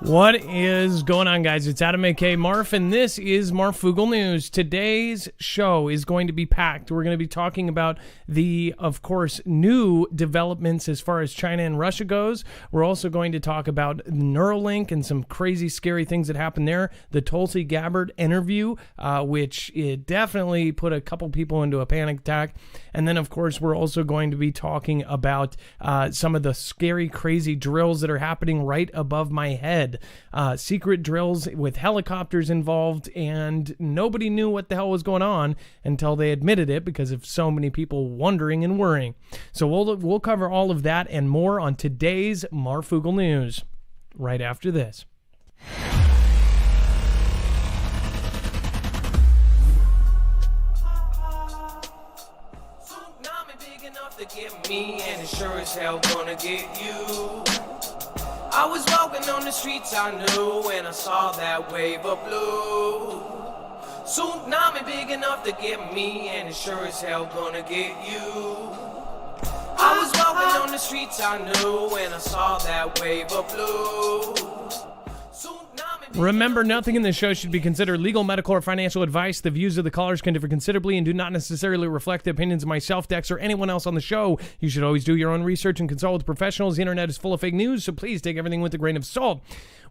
What is going on, guys? It's Adam, aka Marf, and this is Marfoogle News. Today's show is going to be packed. We're going to be talking about the, of course, new developments as far as China and Russia goes. We're also going to talk about Neuralink and some crazy, scary things that happened there. The Tulsi Gabbard interview, which it definitely put a couple people into a panic attack. And then, of course, we're also going to be talking about some of the scary, crazy drills that are happening right above my head. Secret drills with helicopters involved, and nobody knew what the hell was going on until they admitted it because of so many people wondering and worrying. So we'll cover all of that and more on today's Marfoogle News right after this. Tsunami big enough to get me, and it sure as hell gonna get you. I was walking on the streets I knew when I saw that wave of blue. Tsunami big enough to get me, and it sure as hell gonna get you. I was walking on the streets I knew when I saw that wave of blue. Remember, nothing in this show should be considered legal, medical, or financial advice. The views of the callers can differ considerably and do not necessarily reflect the opinions of myself, Dex, or anyone else on the show. You should always do your own research and consult with professionals. The internet is full of fake news, so please take everything with a grain of salt.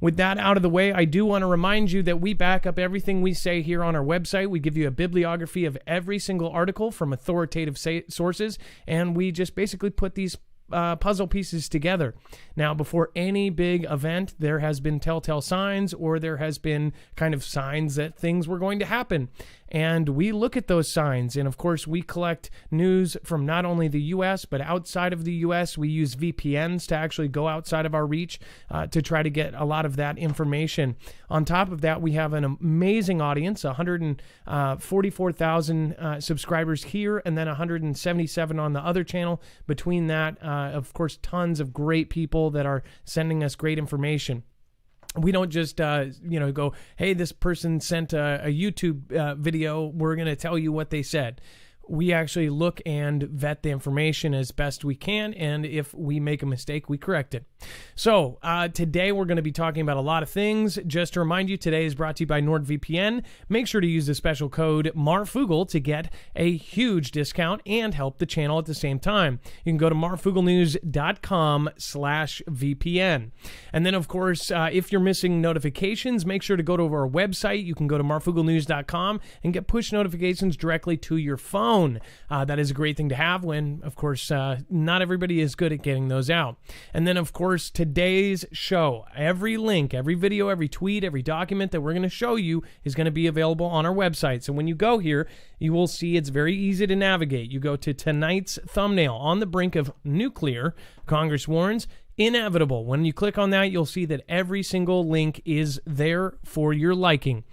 With that out of the way, I do want to remind you that we back up everything we say here on our website. We give you a bibliography of every single article from authoritative sources, and we just basically put these puzzle pieces together. Now, before any big event, there has been telltale signs, or there has been kind of signs that things were going to happen. And we look at those signs, and of course we collect news from not only the US but outside of the US. We use VPNs to actually go outside of our reach to try to get a lot of that information. On top of that, we have an amazing audience, 144,000 subscribers here, and then 177 on the other channel. Between that, of course, tons of great people that are sending us great information. We don't just, go, hey, this person sent a YouTube video. We're going to tell you what they said. We actually look and vet the information as best we can, and if we make a mistake, we correct it. So today we're going to be talking about a lot of things. Just to remind you, today is brought to you by NordVPN. Make sure to use the special code Marfoogle to get a huge discount and help the channel at the same time. You can go to marfooglenews.com/VPN. And then, of course, if you're missing notifications, make sure to go to our website. You can go to marfooglenews.com and get push notifications directly to your phone. That is a great thing to have when, of course, not everybody is good at getting those out. And then, of course, today's show, every link, every video, every tweet, every document that we're going to show you is going to be available on our website. So when you go here, you will see it's very easy to navigate. You go to tonight's thumbnail, on the brink of nuclear, Congress warns, inevitable. When you click on that, you'll see that every single link is there for your liking.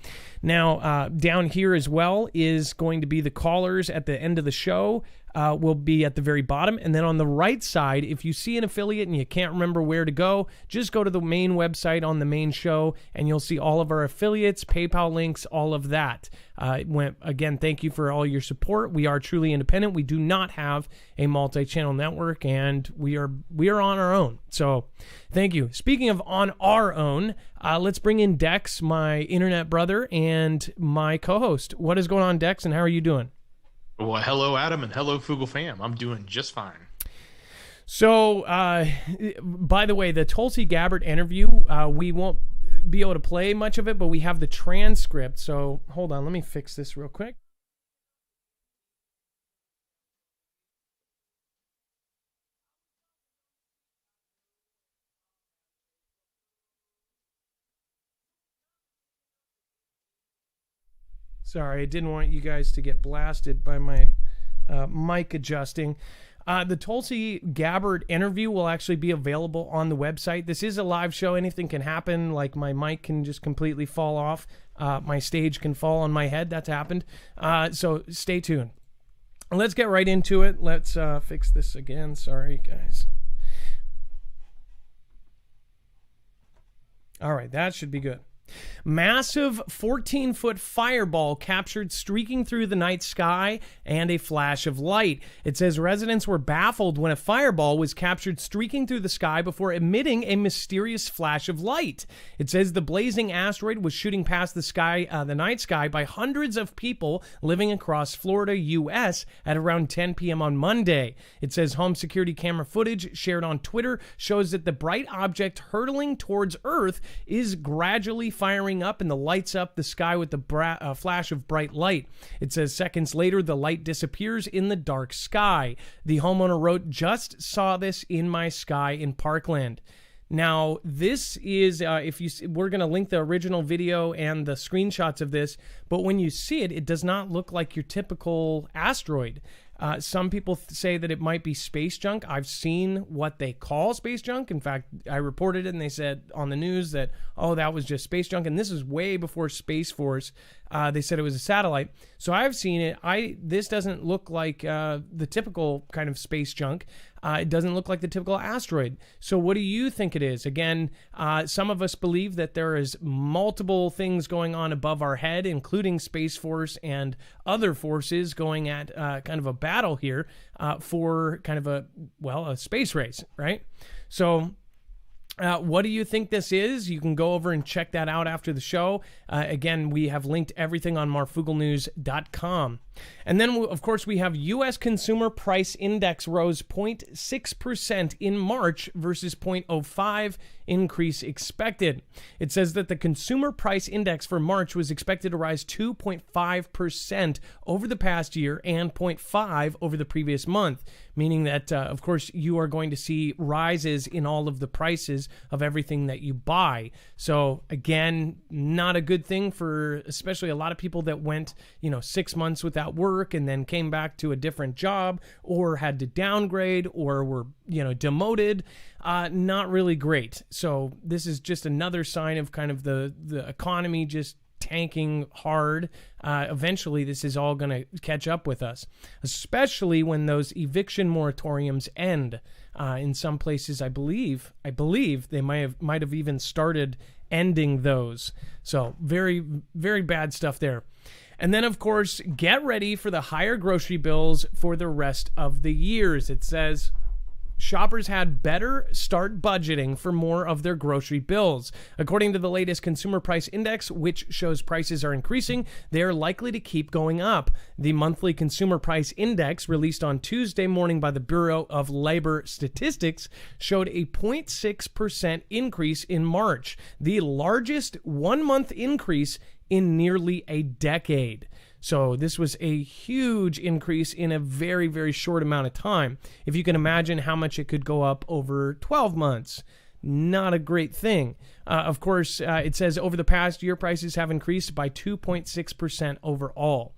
Now, down here as well is going to be the callers at the end of the show. Will be at the very bottom. And then on the right side, if you see an affiliate and you can't remember where to go, just go to the main website on the main show, and you'll see all of our affiliates, PayPal links, all of that. Again, thank you for all your support. We are truly independent. We do not have a multi-channel network, and we are on our own. So thank you. Speaking of on our own, let's bring in Dex, my internet brother and my co-host. What is going on, Dex, and how are you doing? Well, hello, Adam, and hello, Foogle fam. I'm doing just fine. So, by the way, the Tulsi Gabbard interview, we won't be able to play much of it, but we have the transcript. So, hold on, let me fix this real quick. Sorry, I didn't want you guys to get blasted by my mic adjusting. The Tulsi Gabbard interview will actually be available on the website. This is a live show. Anything can happen, like my mic can just completely fall off. My stage can fall on my head. That's happened. So stay tuned. Let's get right into it. Let's fix this again. Sorry, guys. All right, that should be good. Massive 14-foot fireball captured streaking through the night sky and a flash of light. It says residents were baffled when a fireball was captured streaking through the sky before emitting a mysterious flash of light. It says the blazing asteroid was shooting past the night sky by hundreds of people living across Florida, U.S. at around 10 p.m. on Monday. It says home security camera footage shared on Twitter shows that the bright object hurtling towards Earth is gradually firing up and lights up the sky with the flash of bright light. It says seconds later, the light disappears in the dark sky. The homeowner wrote, "Just saw this in my sky in Parkland." Now, this is, we're going to link the original video and the screenshots of this, but when you see it, it does not look like your typical asteroid. Some people say that it might be space junk. I've seen what they call space junk. In fact, I reported it and they said on the news that, oh, that was just space junk. And this is way before Space Force. They said it was a satellite. So I've seen it. This doesn't look like the typical kind of space junk. It doesn't look like the typical asteroid. So what do you think it is? Again, some of us believe that there is multiple things going on above our head, including Space Force and other forces going at kind of a battle here for kind of a space race, right? So what do you think this is? You can go over and check that out after the show. Again, we have linked everything on marfooglenews.com. And then, of course, we have U.S. Consumer Price Index rose 0.6% in March versus 0.05 increase expected. It says that the Consumer Price Index for March was expected to rise 2.5% over the past year and 0.5% over the previous month, meaning that, of course, you are going to see rises in all of the prices of everything that you buy. So, again, not a good thing for especially a lot of people that went, 6 months without work and then came back to a different job or had to downgrade or were, demoted. Not really great. So this is just another sign of kind of the economy just tanking hard. Eventually, this is all going to catch up with us, especially when those eviction moratoriums end. In some places, I believe they might have even started ending those. So very, very bad stuff there. And then, of course, get ready for the higher grocery bills for the rest of the years. It says shoppers had better start budgeting for more of their grocery bills. According to the latest Consumer Price Index, which shows prices are increasing, they are likely to keep going up. The monthly Consumer Price Index, released on Tuesday morning by the Bureau of Labor Statistics, showed a 0.6% increase in March, the largest one-month increase in nearly a decade. So this was a huge increase in a very, very short amount of time. If you can imagine how much it could go up over 12 months, not a great thing. Of course, it says over the past year, prices have increased by 2.6% overall.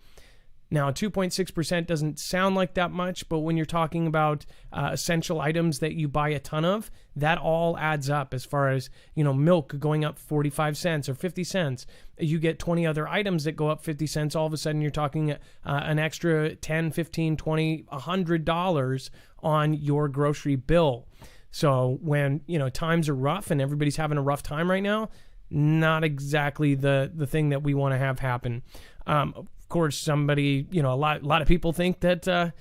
Now, 2.6% doesn't sound like that much, but when you're talking about essential items that you buy a ton of, that all adds up as far as, milk going up 45 cents or 50 cents. You get 20 other items that go up 50 cents. All of a sudden, you're talking an extra $10, $15, $20, $100 on your grocery bill. So when, times are rough and everybody's having a rough time right now, not exactly the thing that we want to have happen. Of course, somebody, a lot of people think that,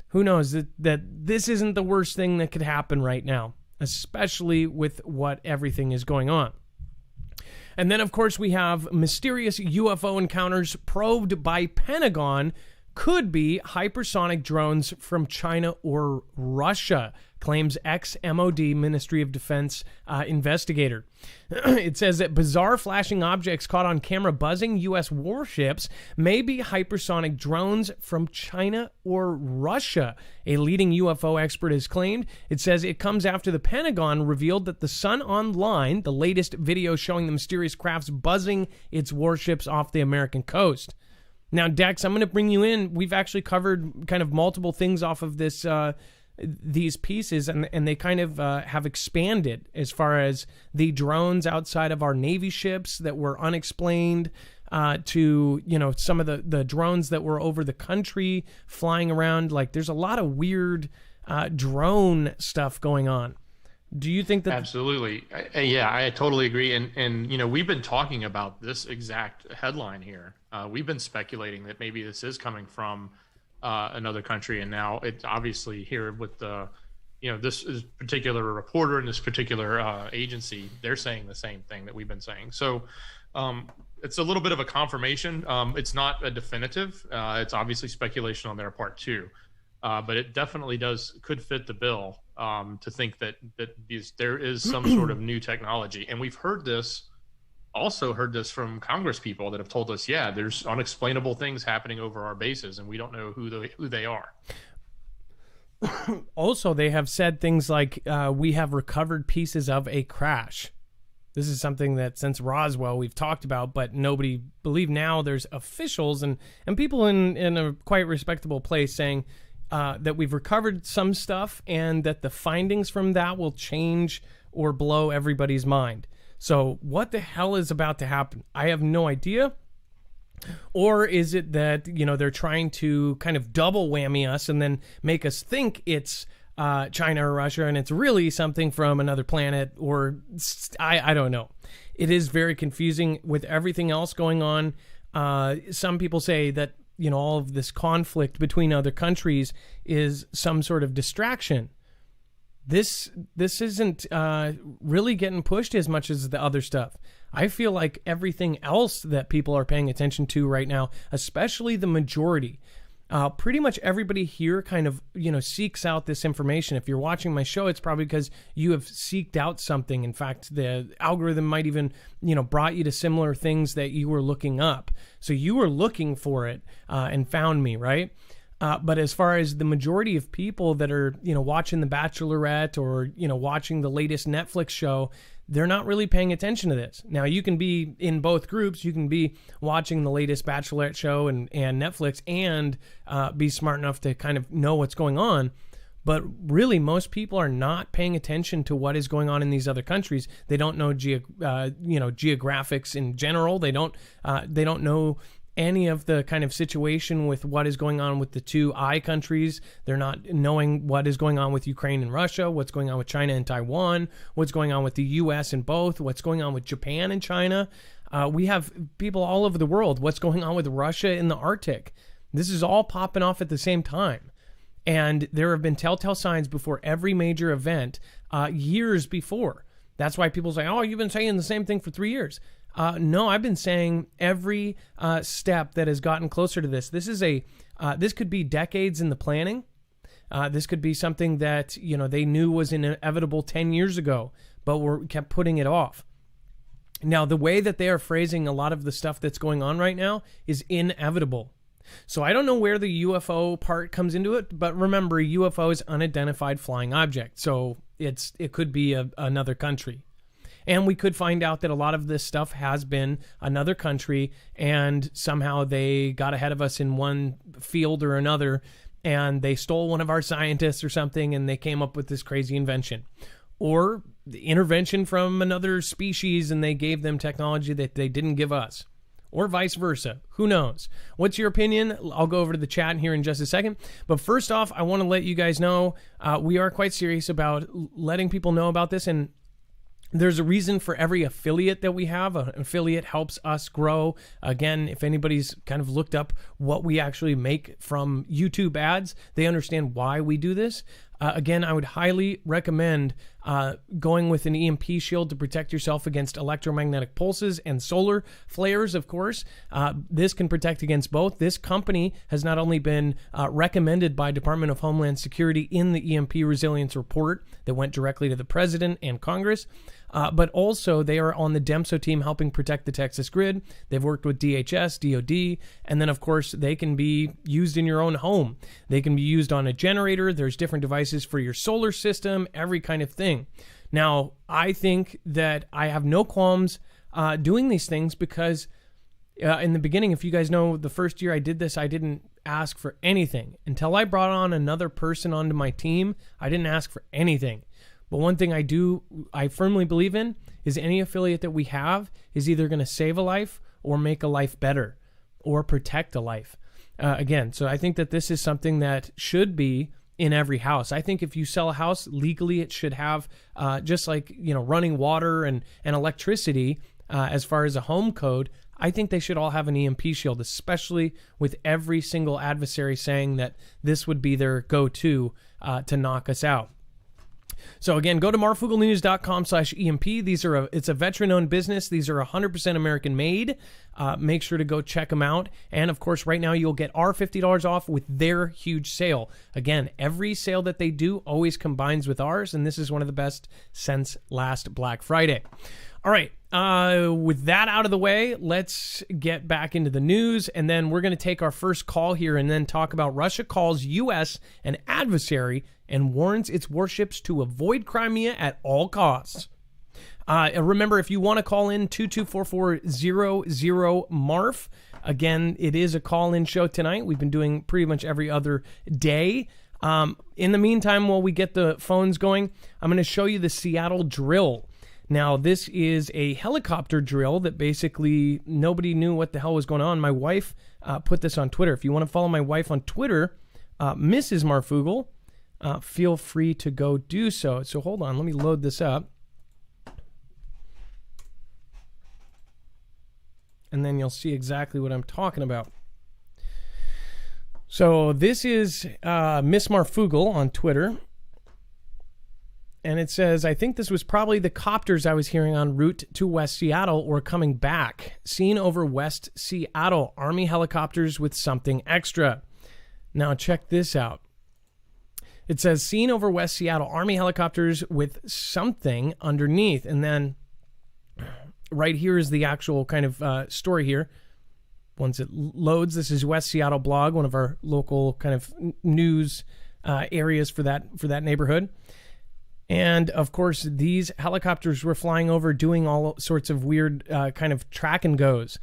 who knows, that this isn't the worst thing that could happen right now, especially with what everything is going on. And then, of course, we have mysterious UFO encounters probed by Pentagon could be hypersonic drones from China or Russia, claims ex-MOD Ministry of Defense investigator. It says that bizarre flashing objects caught on camera buzzing U.S. warships may be hypersonic drones from China or Russia, a leading UFO expert has claimed. It says it comes after the Pentagon revealed that the Sun Online, the latest video showing the mysterious crafts buzzing its warships off the American coast. Now, Dex, I'm going to bring you in. We've actually covered kind of multiple things off of this, these pieces, and they kind of have expanded as far as the drones outside of our Navy ships that were unexplained, to, some of the drones that were over the country flying around. Like, there's a lot of weird drone stuff going on. Do you think that? Absolutely. Yeah, I totally agree. And we've been talking about this exact headline here. We've been speculating that maybe this is coming from another country, and now it's obviously here with this is particular reporter and this particular agency. They're saying the same thing that we've been saying. So it's a little bit of a confirmation. It's not a definitive. It's obviously speculation on their part too. But it definitely could fit the bill to think that there is some sort of new technology. And we've heard this from Congress people that have told us, yeah, there's unexplainable things happening over our bases, and we don't know who they are. Also, they have said things like, we have recovered pieces of a crash. This is something that since Roswell we've talked about, but nobody believed. Now there's officials and people in a quite respectable place saying that we've recovered some stuff and that the findings from that will change or blow everybody's mind. So what the hell is about to happen? I have no idea. Or is it that, they're trying to kind of double whammy us and then make us think it's China or Russia and it's really something from another planet, or I don't know. It is very confusing with everything else going on. Some people say that, all of this conflict between other countries is some sort of distraction. This isn't really getting pushed as much as the other stuff. I feel like everything else that people are paying attention to right now, especially the majority, pretty much everybody here kind of, seeks out this information. If you're watching my show, it's probably because you have seeked out something. In fact, the algorithm might even, brought you to similar things that you were looking up. So you were looking for it and found me, right? But as far as the majority of people that are, watching The Bachelorette or, watching the latest Netflix show, they're not really paying attention to this. Now, you can be in both groups. You can be watching the latest Bachelorette show and Netflix and be smart enough to kind of know what's going on. But really, most people are not paying attention to what is going on in these other countries. They don't know geographics in general. They don't know any of the kind of situation with what is going on with the two I countries. They're not knowing what is going on with Ukraine and Russia, what's going on with China and Taiwan, what's going on with the U.S. and both, what's going on with Japan and China. We have people all over the world. What's going on with Russia in the Arctic? This is all popping off at the same time. And there have been telltale signs before every major event years before. That's why people say, oh, you've been saying the same thing for 3 years. No, I've been saying every step that has gotten closer to this. This could be decades in the planning. This could be something that they knew was inevitable 10 years ago, but kept putting it off. Now, the way that they are phrasing a lot of the stuff that's going on right now is inevitable. So I don't know where the UFO part comes into it, but remember, UFO is unidentified flying object, so it could be another country. And we could find out that a lot of this stuff has been another country, and somehow they got ahead of us in one field or another, and they stole one of our scientists or something, and they came up with this crazy invention. Or the intervention from another species, and they gave them technology that they didn't give us. Or vice versa. Who knows? What's your opinion? I'll go over to the chat here in just a second. But first off, I want to let you guys know we are quite serious about letting people know about this, and there's a reason for every affiliate that we have. An affiliate helps us grow. Again, if anybody's kind of looked up what we actually make from YouTube ads, they understand why we do this. Again, I would highly recommend going with an EMP shield to protect yourself against electromagnetic pulses and solar flares, of course. This can protect against both. This company has not only been recommended by Department of Homeland Security in the EMP resilience report that went directly to the president and Congress, but also they are on the DEMSO team helping protect the Texas grid. They've worked with DHS, DOD, and then, of course, they can be used in your own home. They can be used on a generator. There's different devices for your solar system, every kind of thing. Now, I think that I have no qualms doing these things because in the beginning, if you guys know, the first year I did this, I didn't ask for anything. Until I brought on another person onto my team, I didn't ask for anything. But one thing I firmly believe in is any affiliate that we have is either going to save a life or make a life better or protect a life. Again, so I think that this is something that should be in every house. I think if you sell a house legally, it should have just like, running water and electricity as far as a home code. I think they should all have an EMP shield, especially with every single adversary saying that this would be their go-to to knock us out. So again, go to marfooglenews.com/EMP. It's a veteran-owned business. These are 100% American-made. Make sure to go check them out. And of course, right now you'll get our $50 off with their huge sale. Again, every sale that they do always combines with ours, and this is one of the best since last Black Friday. All right, with that out of the way, let's get back into the news, and then we're going to take our first call here and then talk about Russia calls U.S. an adversary and warns its warships to avoid Crimea at all costs. Remember, if you want to call in, 224-400-MARF. Again, it is a call-in show tonight. We've been doing pretty much every other day. In the meantime, while we get the phones going, I'm going to show you the Seattle drill. Now, this is a helicopter drill that basically nobody knew what the hell was going on. My wife put this on Twitter. If you want to follow my wife on Twitter, Mrs. Marfoogle, feel free to go do so. So hold on, let me load this up. And then you'll see exactly what I'm talking about. So this is Miss Marfoogle on Twitter. And it says, I think this was probably the copters I was hearing en route to West Seattle or coming back. Seen over West Seattle. Army helicopters with something extra. Now check this out. It says, seen over West Seattle. Army helicopters with something underneath. And then right here is the actual kind of story here. Once it loads, this is West Seattle blog, one of our local kind of news areas for that neighborhood. And, of course, these helicopters were flying over doing all sorts of weird kind of track and goes.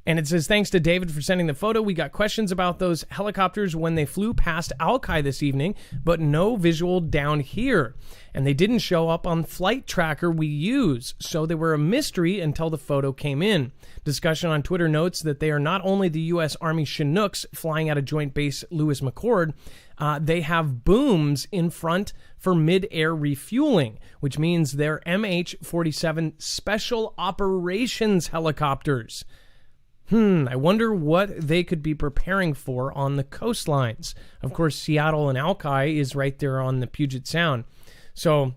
And it says, thanks to David for sending the photo. We got questions about those helicopters when they flew past Alki this evening, but no visual down here. And they didn't show up on flight tracker we use, so they were a mystery until the photo came in. Discussion on Twitter notes that they are not only the U.S. Army Chinooks flying out of Joint Base Lewis McChord, they have booms in front for mid-air refueling, which means they're MH-47 Special Operations helicopters. I wonder what they could be preparing for on the coastlines. Of course, Seattle and Alki is right there on the Puget Sound. So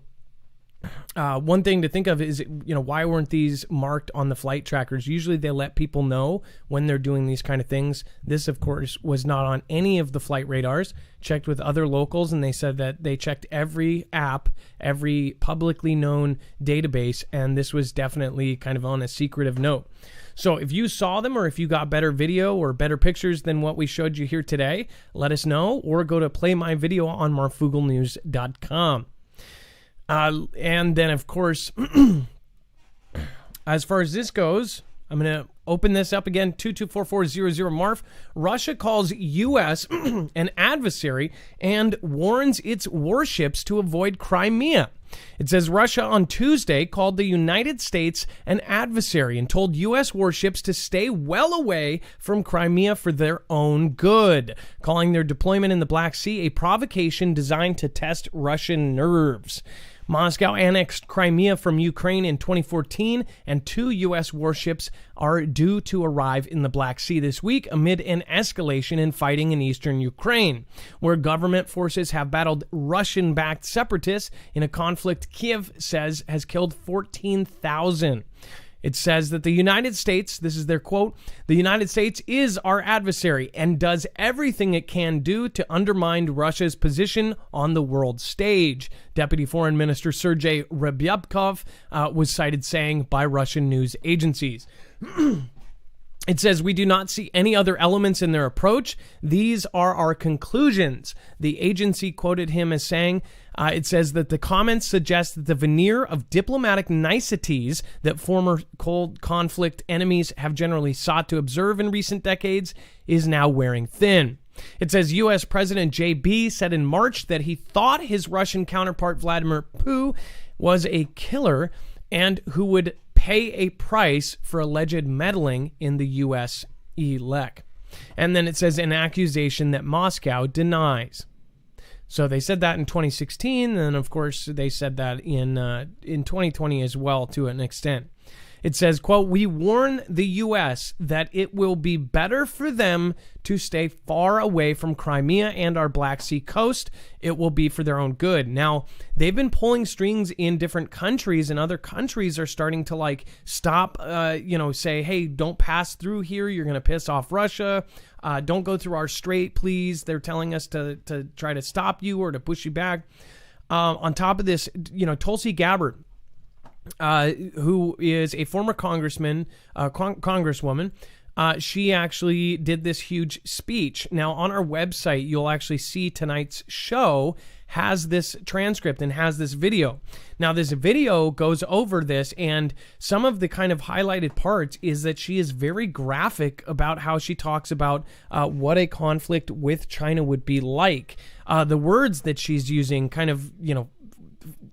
one thing to think of is, why weren't these marked on the flight trackers? Usually they let people know when they're doing these kind of things. This, of course, was not on any of the flight radars. Checked with other locals, and they said that they checked every app, every publicly known database, and this was definitely kind of on a secretive note. So if you saw them or if you got better video or better pictures than what we showed you here today, let us know, or go to play my video on marfooglenews.com. And then, of course, as far as this goes, I'm going to open this up again, 224-400-MARF. Russia calls U.S. an adversary and warns its warships to avoid Crimea. It says Russia on Tuesday called the United States an adversary and told U.S. warships to stay well away from Crimea for their own good, calling their deployment in the Black Sea a provocation designed to test Russian nerves. Moscow annexed Crimea from Ukraine in 2014, and 2 U.S. warships are due to arrive in the Black Sea this week amid an escalation in fighting in eastern Ukraine, where government forces have battled Russian-backed separatists in a conflict Kiev says has killed 14,000. It says that the United States, this is their quote, the United States is our adversary and does everything it can do to undermine Russia's position on the world stage. Deputy Foreign Minister Sergei Ryabkov was cited saying by Russian news agencies. It says, we do not see any other elements in their approach. These are our conclusions. The agency quoted him as saying, it says that the comments suggest that the veneer of diplomatic niceties that former cold conflict enemies have generally sought to observe in recent decades is now wearing thin. It says U.S. President J.B. said in March that he thought his Russian counterpart Vladimir Putin was a killer and who would pay a price for alleged meddling in the U.S. elect. And then it says an accusation that Moscow denies. So they said that in 2016, and of course they said that in 2020 as well to an extent. It says, quote, "We warn the U.S. that it will be better for them to stay far away from Crimea and our Black Sea coast. It will be for their own good." Now, they've been pulling strings in different countries, and other countries are starting to like stop, say, hey, don't pass through here. You're going to piss off Russia. Don't go through our strait, please. They're telling us to try to stop you or to push you back. On top of this, Tulsi Gabbard, who is a former congresswoman, she actually did this huge speech. Now, on our website, you'll actually see tonight's show has this transcript and has this video. Now, this video goes over this, and some of the kind of highlighted parts is that she is very graphic about how she talks about what a conflict with China would be like. The words that she's using kind of,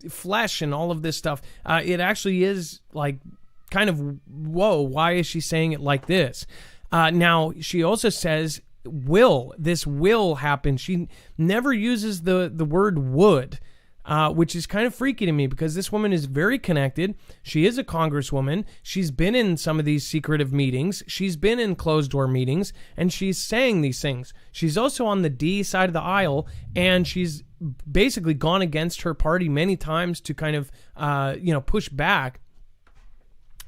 flesh and all of this stuff, it actually is like kind of, whoa, why is she saying it like this? Now, she also says this will happen. She never uses the word would, which is kind of freaky to me because this woman is very connected. She is a congresswoman. She's been in some of these secretive meetings. She's been in closed door meetings, and she's saying these things. She's also on the D side of the aisle, and she's basically gone against her party many times to kind of, push back.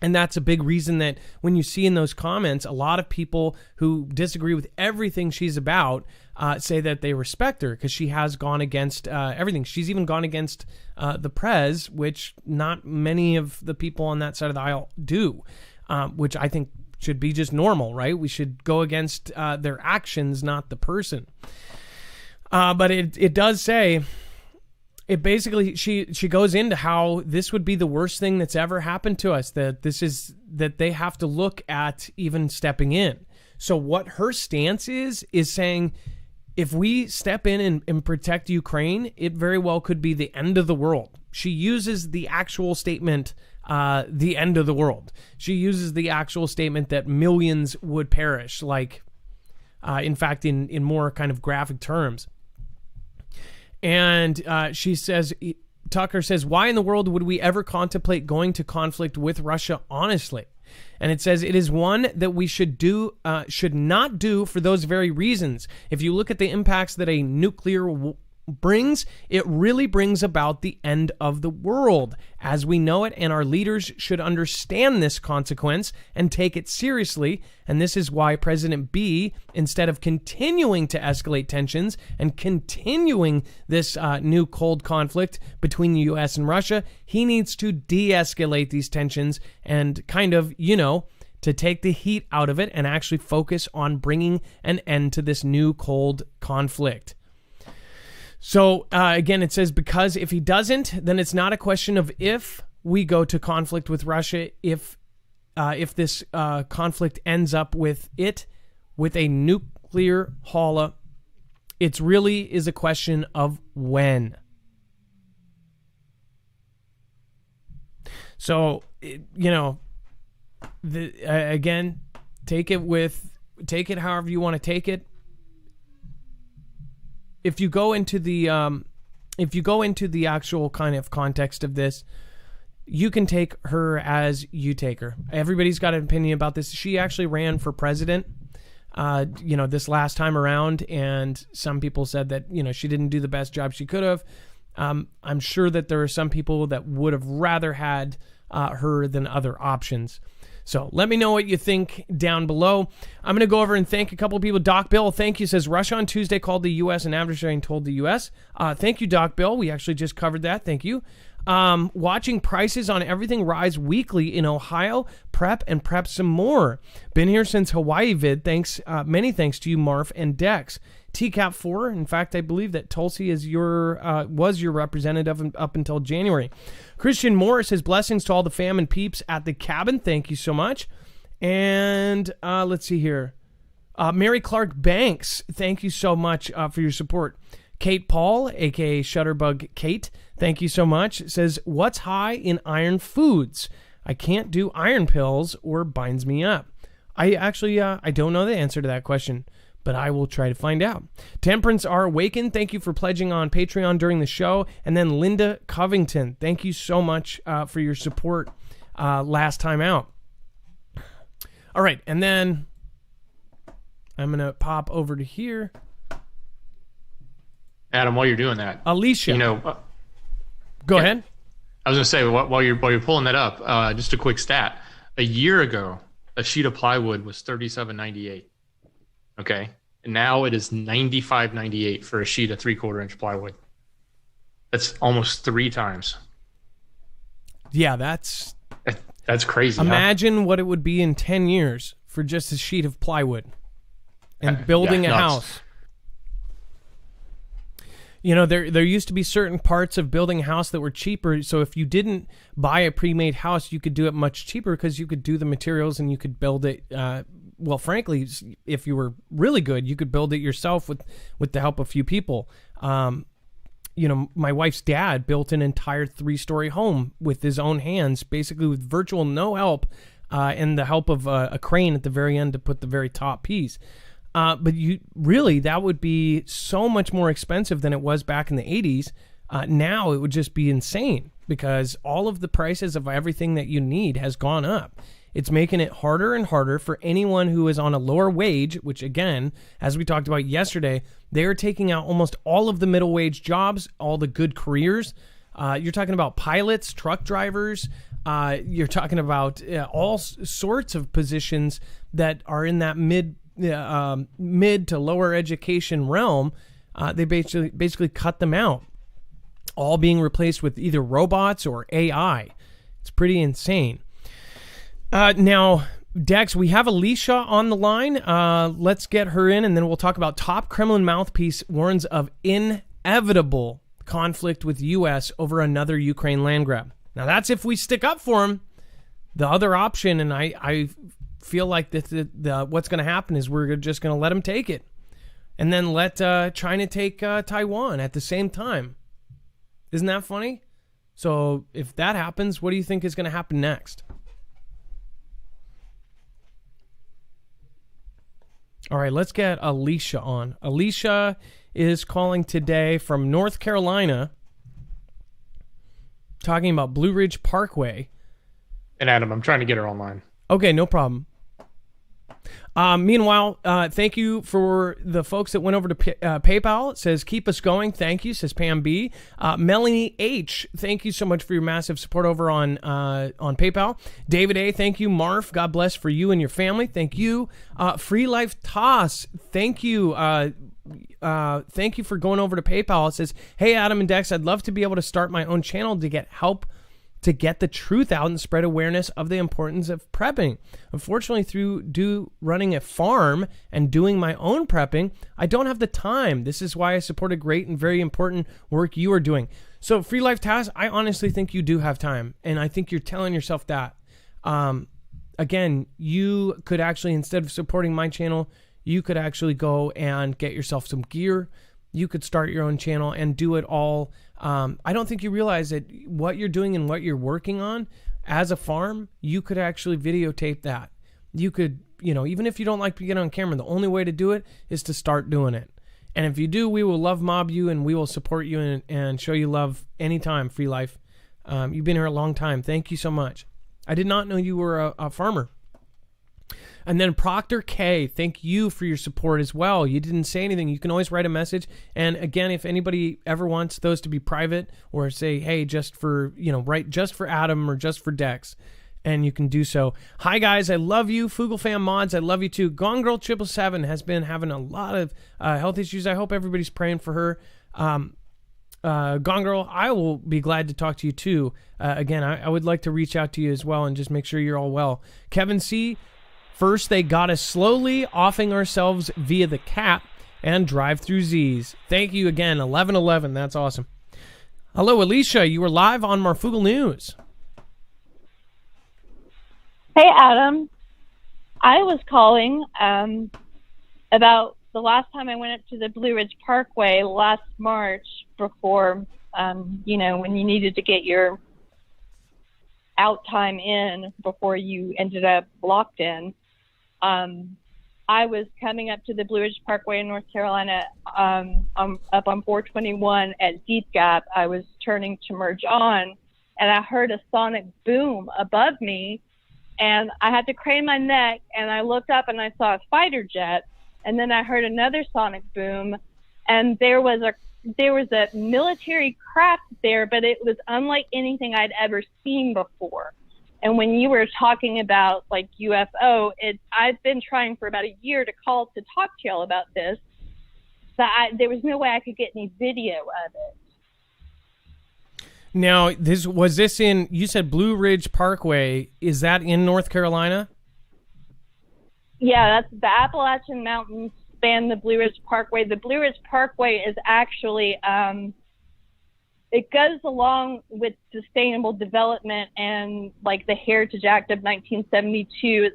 And that's a big reason that when you see in those comments, a lot of people who disagree with everything she's about say that they respect her because she has gone against everything. She's even gone against the prez, which not many of the people on that side of the aisle do, which I think should be just normal, right? We should go against their actions, not the person. But it does say, it basically, she goes into how this would be the worst thing that's ever happened to us, that they have to look at even stepping in. So what her stance is saying, if we step in and protect Ukraine, it very well could be the end of the world. She uses the actual statement, the end of the world. She uses the actual statement that millions would perish, like, in fact, in more kind of graphic terms. And she says, Tucker says, why in the world would we ever contemplate going to conflict with Russia, honestly? And it says, it is one that we should not do for those very reasons. If you look at the impacts that a nuclear brings, it really brings about the end of the world as we know it, and our leaders should understand this consequence and take it seriously. And this is why President B, instead of continuing to escalate tensions and continuing this new cold conflict between the U.S. and Russia, he needs to de-escalate these tensions and kind of, to take the heat out of it and actually focus on bringing an end to this new cold conflict. So, again, it says, because if he doesn't, then it's not a question of if we go to conflict with Russia, if this conflict ends up with a nuclear holla. It really is a question of when. So, again, take it however you want to take it. If you go into the actual kind of context of this, you can take her as you take her. Everybody's got an opinion about this. She actually ran for president, this last time around, and some people said that, she didn't do the best job she could have. I'm sure that there are some people that would have rather had her than other options. So let me know what you think down below. I'm going to go over and thank a couple of people. Doc Bill, thank you, says Russia on Tuesday called the U.S. an adversary and told the U.S. Thank you, Doc Bill. We actually just covered that. Thank you. Watching prices on everything rise weekly in Ohio. Prep some more. Been here since Hawaii vid. Thanks. Many thanks to you, Marf and Dex. TCAP4. In fact, I believe that Tulsi was your representative up until January. Christian Morris says blessings to all the fam and peeps at the cabin. Thank you so much. And let's see here. Mary Clark Banks, thank you so much for your support. Kate Paul, aka Shutterbug Kate, thank you so much. Says, what's high in iron foods? I can't do iron pills or binds me up. I actually I don't know the answer to that question. but I will try to find out. Temperance R. Awakened, thank you for pledging on Patreon during the show. And then Linda Covington, thank you so much for your support last time out. All right, and then I'm going to pop over to here. Adam, while you're doing that, Alicia, go ahead. I was going to say, while you're pulling that up, just a quick stat. A year ago, a sheet of plywood was $37.98. Okay, and now it is $95.98 for a sheet of 3/4 inch plywood. That's almost 3 times. Yeah, that's crazy. Imagine what it would be in 10 years for just a sheet of plywood and building a house. You know, there used to be certain parts of building a house that were cheaper. So if you didn't buy a pre-made house, you could do it much cheaper because you could do the materials and you could build it. Well, frankly, if you were really good, you could build it yourself with the help of a few people. You know, my wife's dad built an entire 3-story home with his own hands, basically with virtual no help, and the help of a crane at the very end to put the very top piece. But that would be so much more expensive than it was back in the 80s. Now it would just be insane because all of the prices of everything that you need has gone up. It's making it harder and harder for anyone who is on a lower wage, which again, as we talked about yesterday, they are taking out almost all of the middle wage jobs, all the good careers. You're talking about pilots, truck drivers. You're talking about all sorts of positions that are in that mid to lower education realm. They basically cut them out, all being replaced with either robots or AI. It's pretty insane. Now, Dex, we have Alicia on the line. Let's get her in, and then we'll talk about top Kremlin mouthpiece warns of inevitable conflict with U.S. over another Ukraine land grab. Now, that's if we stick up for him. The other option, and I feel like what's going to happen is we're just going to let him take it, and then let China take Taiwan at the same time. Isn't that funny? So if that happens, what do you think is going to happen next? All right, let's get Alicia on. Alicia is calling today from North Carolina, talking about Blue Ridge Parkway. And Adam, I'm trying to get her online. Okay, no problem. Meanwhile, thank you for the folks that went over to PayPal. It says, keep us going. Thank you, says Pam B. Melanie H., thank you so much for your massive support over on PayPal. David A., thank you. Marf, God bless for you and your family. Thank you. Free Life Toss, thank you. Thank you for going over to PayPal. It says, hey, Adam and Dex, I'd love to be able to start my own channel to get help to get the truth out and spread awareness of the importance of prepping. Unfortunately, through running a farm and doing my own prepping, I don't have the time. This is why I support a great and very important work you are doing. So, Free Life Task, I honestly think you do have time, and I think you're telling yourself that. Again, you could actually, instead of supporting my channel, you could actually go and get yourself some gear. You could start your own channel and do it all. I don't think you realize that what you're doing and what you're working on as a farm, you could actually videotape that. You could, even if you don't like to get on camera, the only way to do it is to start doing it. And if you do, we will love mob you and we will support you and show you love anytime, Free Life. You've been here a long time. Thank you so much. I did not know you were a farmer. And then Proctor K, thank you for your support as well. You didn't say anything. You can always write a message. And again, if anybody ever wants those to be private or say, hey, just for, write just for Adam or just for Dex, and you can do so. Hi, guys. I love you. Foogle Fam Mods, I love you too. Gone Girl 777 has been having a lot of health issues. I hope everybody's praying for her. Gone Girl, I will be glad to talk to you too. Again, I would like to reach out to you as well and just make sure you're all well. Kevin C., first, they got us slowly offing ourselves via the cap and drive-through Z's. Thank you again, 1111. That's awesome. Hello, Alicia. You were live on Marfoogle News. Hey, Adam. I was calling about the last time I went up to the Blue Ridge Parkway last March before, when you needed to get your out time in before you ended up locked in. I was coming up to the Blue Ridge Parkway in North Carolina, up on 421 at Deep Gap. I was turning to merge on, and I heard a sonic boom above me, and I had to crane my neck, and I looked up and I saw a fighter jet, and then I heard another sonic boom, and there was a military craft there, but it was unlike anything I'd ever seen before. And when you were talking about like UFO, I've been trying for about a year to call to talk to y'all about this, but there was no way I could get any video of it. Now, was this in, you said Blue Ridge Parkway, is that in North Carolina? Yeah, that's the Appalachian Mountains span the Blue Ridge Parkway. The Blue Ridge Parkway is actually, it goes along with sustainable development and like the Heritage Act of 1972.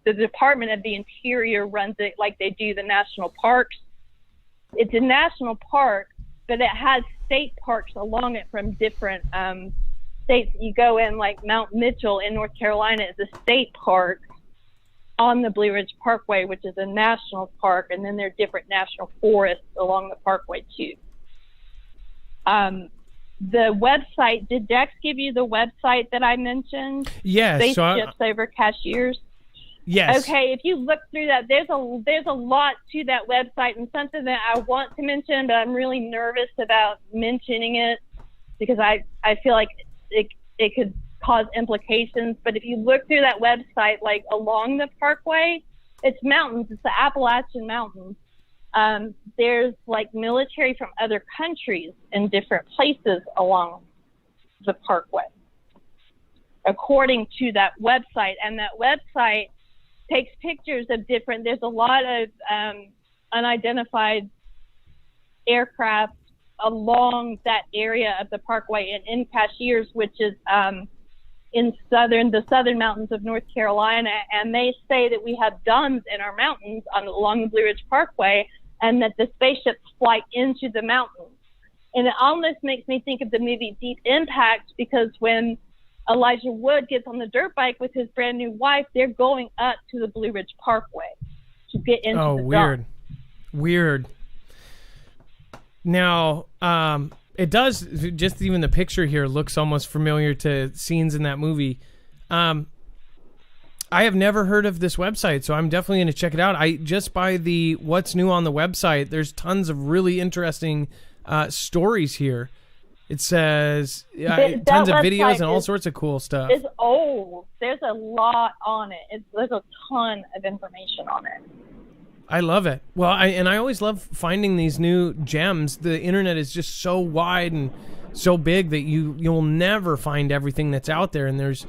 The Department of the Interior runs it like they do the national parks. It's a national park, but it has state parks along it from different states. You go in, like Mount Mitchell in North Carolina is a state park on the Blue Ridge Parkway, which is a national park, and then there are different national forests along the parkway too. The website, did Dex give you the website that I mentioned? Yes. Spaceships over cashiers? Yes. Okay, if you look through that, there's a lot to that website, and something that I want to mention, but I'm really nervous about mentioning it because I feel like it could cause implications. But if you look through that website, like along the parkway, it's mountains. It's the Appalachian Mountains. There's like military from other countries in different places along the parkway, according to that website. And that website takes pictures of there's a lot of unidentified aircraft along that area of the parkway and in Cashiers, which is in the southern mountains of North Carolina. And they say that we have domes in our mountains along the Blue Ridge Parkway, and that the spaceships fly into the mountains. And it almost makes me think of the movie Deep Impact, because when Elijah Wood gets on the dirt bike with his brand new wife, they're going up to the Blue Ridge Parkway to get into the weird. dump. Weird. Now, it does, just even the picture here looks almost familiar to scenes in that movie. I have never heard of this website, so I'm definitely going to check it out. Just by the what's new on the website, there's tons of really interesting stories here. It says tons of videos and all sorts of cool stuff. It's old. There's a lot on it. There's a ton of information on it. I love it. Well, I always love finding these new gems. The internet is just so wide and so big that you'll never find everything that's out there. And there's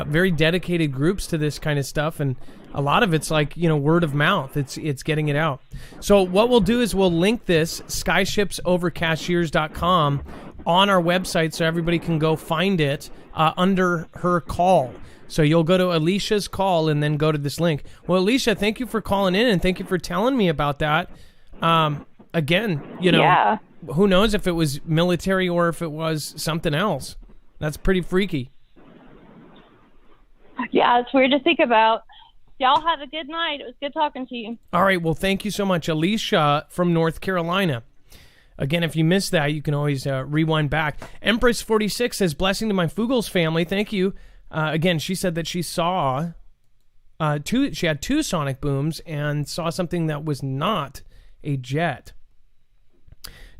very dedicated groups to this kind of stuff, and a lot of it's like word of mouth. It's getting it out. So what we'll do is we'll link this skyshipsovercashiers.com on our website so everybody can go find it under her call. So you'll go to Alicia's call and then go to this link. Well, Alicia, thank you for calling in and thank you for telling me about that. Again, Yeah. Who knows if it was military or if it was something else. That's pretty freaky. Yeah, it's weird to think about. Y'all have a good night. It was good talking to you. All right, well, thank you so much. Alicia from North Carolina. Again, if you missed that, you can always rewind back. Empress46 says, blessing to my Foogles family. Thank you. Again, she said that she saw she had two sonic booms and saw something that was not a jet.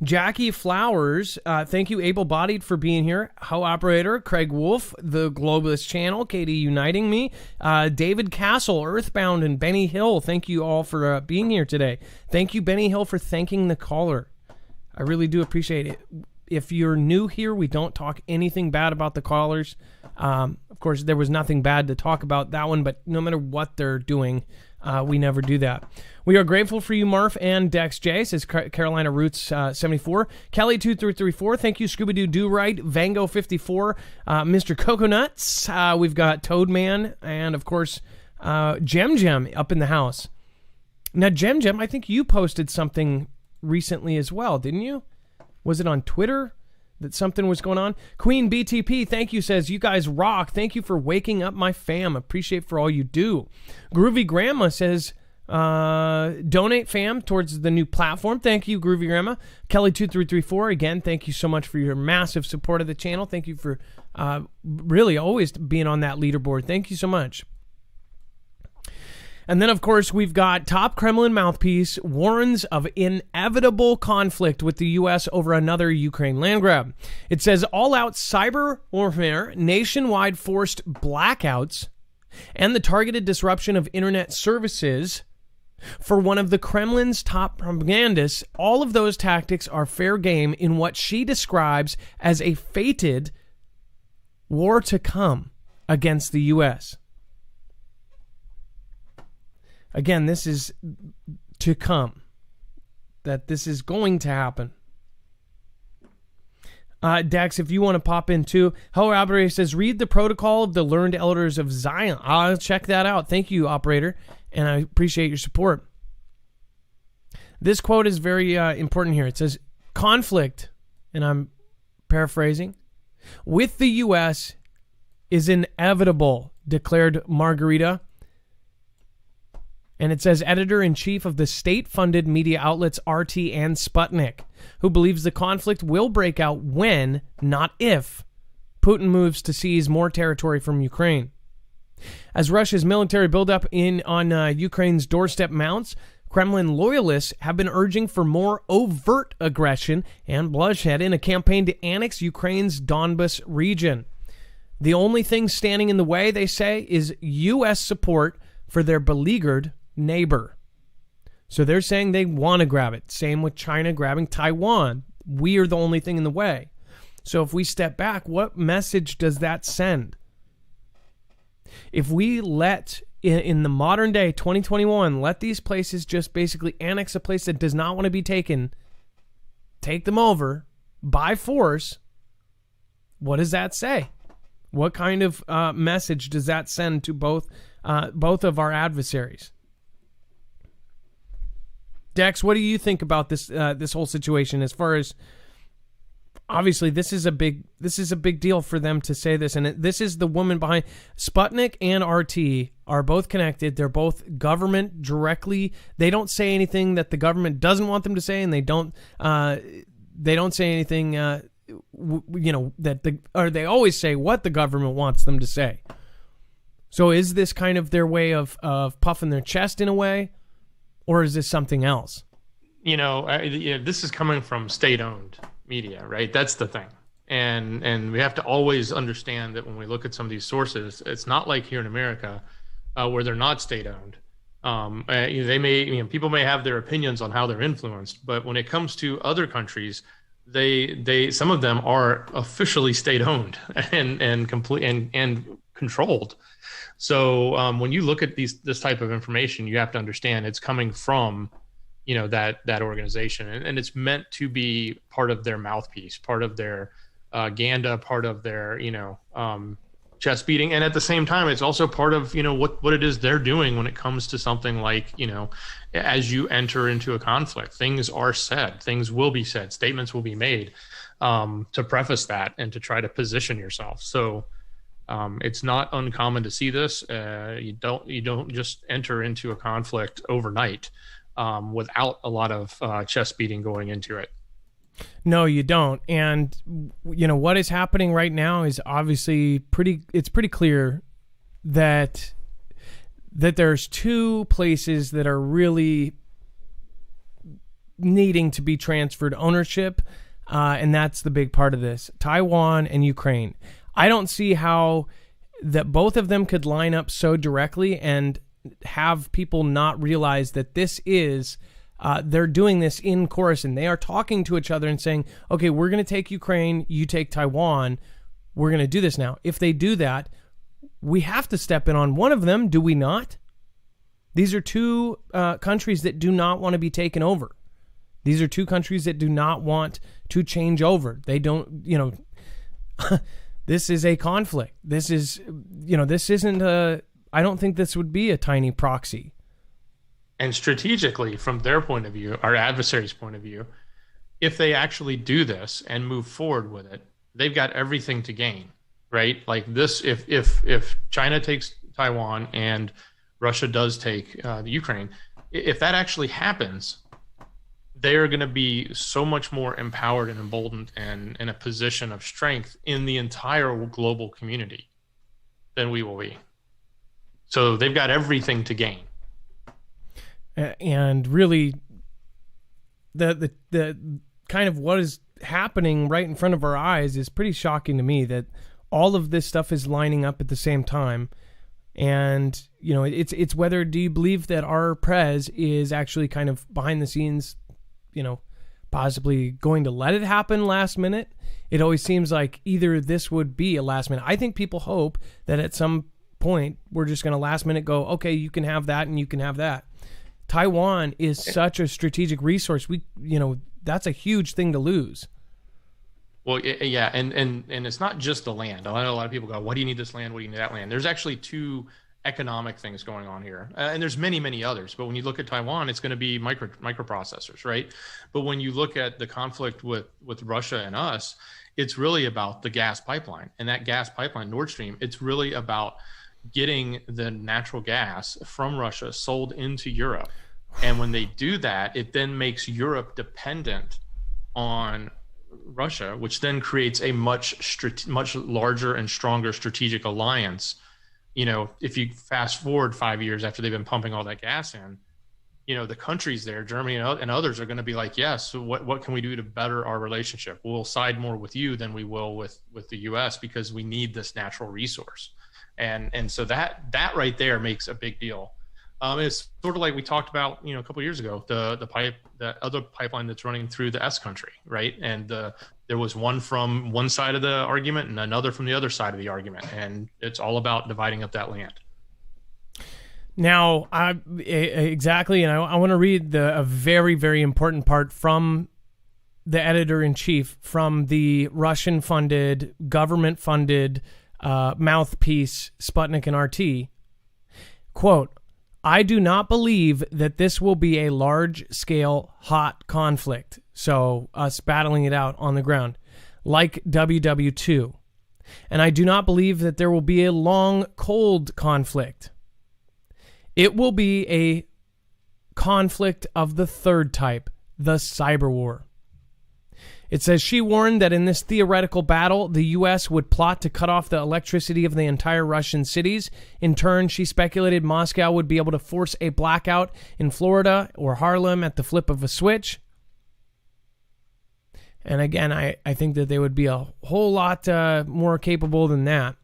Jackie Flowers, thank you, able-bodied, for being here. Operator Craig Wolf, the Globalist Channel, Katie Uniting Me, David Castle, Earthbound, and Benny Hill, thank you all for being here today. Thank you, Benny Hill, for thanking the caller. I really do appreciate it. If you're new here, we don't talk anything bad about the callers. Of course, there was nothing bad to talk about that one, but no matter what they're doing, we never do that. We are grateful for you, Marf and Dex J, says Carolina Roots 74. Kelly2334, thank you, Scooby-Doo Do-Right, Vango 54, Mr. Coconuts. We've got Toadman, and of course, Gem up in the house. Now, Gem, I think you posted something recently as well, didn't you? Was it on Twitter that something was going on? Queen BTP, thank you, says, you guys rock. Thank you for waking up my fam. Appreciate for all you do. Groovy Grandma says, Donate, fam, towards the new platform. Thank you, Groovy Grandma. Kelly2334, again, thank you so much for your massive support of the channel. Thank you for really always being on that leaderboard. Thank you so much. And then, of course, we've got top Kremlin mouthpiece warns of inevitable conflict with the U.S. over another Ukraine land grab. It says all-out cyber warfare, nationwide forced blackouts, and the targeted disruption of internet services for one of the Kremlin's top propagandists. All of those tactics are fair game in what she describes as a fated war to come against the U.S. Again, this is to come. That this is going to happen. Dex, if you want to pop in too. Hello, Operator says, read the protocol of the learned elders of Zion. I'll check that out. Thank you, Operator. And I appreciate your support. This quote is very important here. It says, conflict, and I'm paraphrasing, with the U.S. is inevitable, declared Margarita. And it says, editor-in-chief of the state-funded media outlets RT and Sputnik, who believes the conflict will break out when, not if, Putin moves to seize more territory from Ukraine. As Russia's military buildup on Ukraine's doorstep mounts, Kremlin loyalists have been urging for more overt aggression and bloodshed in a campaign to annex Ukraine's Donbas region. The only thing standing in the way, they say, is U.S. support for their beleaguered neighbor. So they're saying they want to grab it. Same with China grabbing Taiwan. We are the only thing in the way. So if we step back, what message does that send? If we let, in the modern day, 2021, let these places just basically annex a place that does not want to be taken, take them over by force, what does that say? What kind of message does that send to both of our adversaries? Dex, what do you think about this whole situation? As far as, obviously, this is a big deal for them to say this, and this is the woman behind Sputnik and RT are both connected. They're both government directly. They don't say anything that the government doesn't want them to say, and they don't say anything. They always say what the government wants them to say. So is this kind of their way of puffing their chest in a way? Or is this something else? This is coming from state-owned media, right? That's the thing. And we have to always understand that when we look at some of these sources, it's not like here in America where they're not state-owned. They may, people may have their opinions on how they're influenced, but when it comes to other countries, they some of them are officially state-owned and complete and controlled. So when you look at this type of information, you have to understand it's coming from, that organization, and it's meant to be part of their mouthpiece, part of their Ganda, part of their chest beating, and at the same time, it's also part of what it is they're doing when it comes to something like as you enter into a conflict, things are said, things will be said, statements will be made to preface that and to try to position yourself. So. It's not uncommon to see this. You don't just enter into a conflict overnight without a lot of chest beating going into it. No, you don't. And what is happening right now is obviously it's pretty clear that there's two places that are really needing to be transferred ownership, and that's the big part of this: Taiwan and Ukraine. I don't see how that both of them could line up so directly and have people not realize that this is, they're doing this in chorus, and they are talking to each other and saying, okay, we're going to take Ukraine, you take Taiwan, we're going to do this now. If they do that, we have to step in on one of them, do we not? These are two countries that do not want to be taken over. These are two countries that do not want to change over. They don't, this is a conflict. This is, this isn't I don't think this would be a tiny proxy. And strategically, from their point of view, our adversary's point of view, if they actually do this and move forward with it, they've got everything to gain, right? Like this, if China takes Taiwan and Russia does take the Ukraine, if that actually happens, they are going to be so much more empowered and emboldened and in a position of strength in the entire global community than we will be. So they've got everything to gain. And really, the kind of what is happening right in front of our eyes is pretty shocking to me, that all of this stuff is lining up at the same time. And, you know, it's whether, do you believe that our prez is actually kind of behind the scenes, you know, possibly going to let it happen last minute? It always seems like either this would be a last minute. I think people hope that at some point we're just going to last minute go, okay, you can have that and you can have that. Taiwan is such a strategic resource. That's a huge thing to lose. Well, yeah, and it's not just the land. I know a lot of people go, "Why do you need this land? What do you need that land?" There's actually two economic things going on here, and there's many others. But when you look at Taiwan, it's going to be microprocessors, right? But when you look at the conflict with Russia and us, it's really about the gas pipeline, and that gas pipeline, Nord Stream. It's really about getting the natural gas from Russia sold into Europe, and when they do that, it then makes Europe dependent on Russia, which then creates a much larger and stronger strategic alliance. You know, if you fast forward 5 years after they've been pumping all that gas in, you know, the countries there, Germany and others, are going to be like, yes, so what can we do to better our relationship? We'll side more with you than we will with the U.S. because we need this natural resource. And so that right there makes a big deal. It's sort of like we talked about, you know, a couple of years ago, the other pipeline that's running through the S country, right? And there was one from one side of the argument and another from the other side of the argument, and it's all about dividing up that land. Now, exactly, and I want to read a very, very important part from the editor-in-chief from the Russian-funded, government-funded mouthpiece Sputnik and RT. Quote, "I do not believe that this will be a large-scale hot conflict," so us battling it out on the ground, "like WW2. And I do not believe that there will be a long, cold conflict. It will be a conflict of the third type, the cyber war." It says she warned that in this theoretical battle, the U.S. would plot to cut off the electricity of the entire Russian cities. In turn, she speculated Moscow would be able to force a blackout in Florida or Harlem at the flip of a switch. And again, I think that they would be a whole lot more capable than that.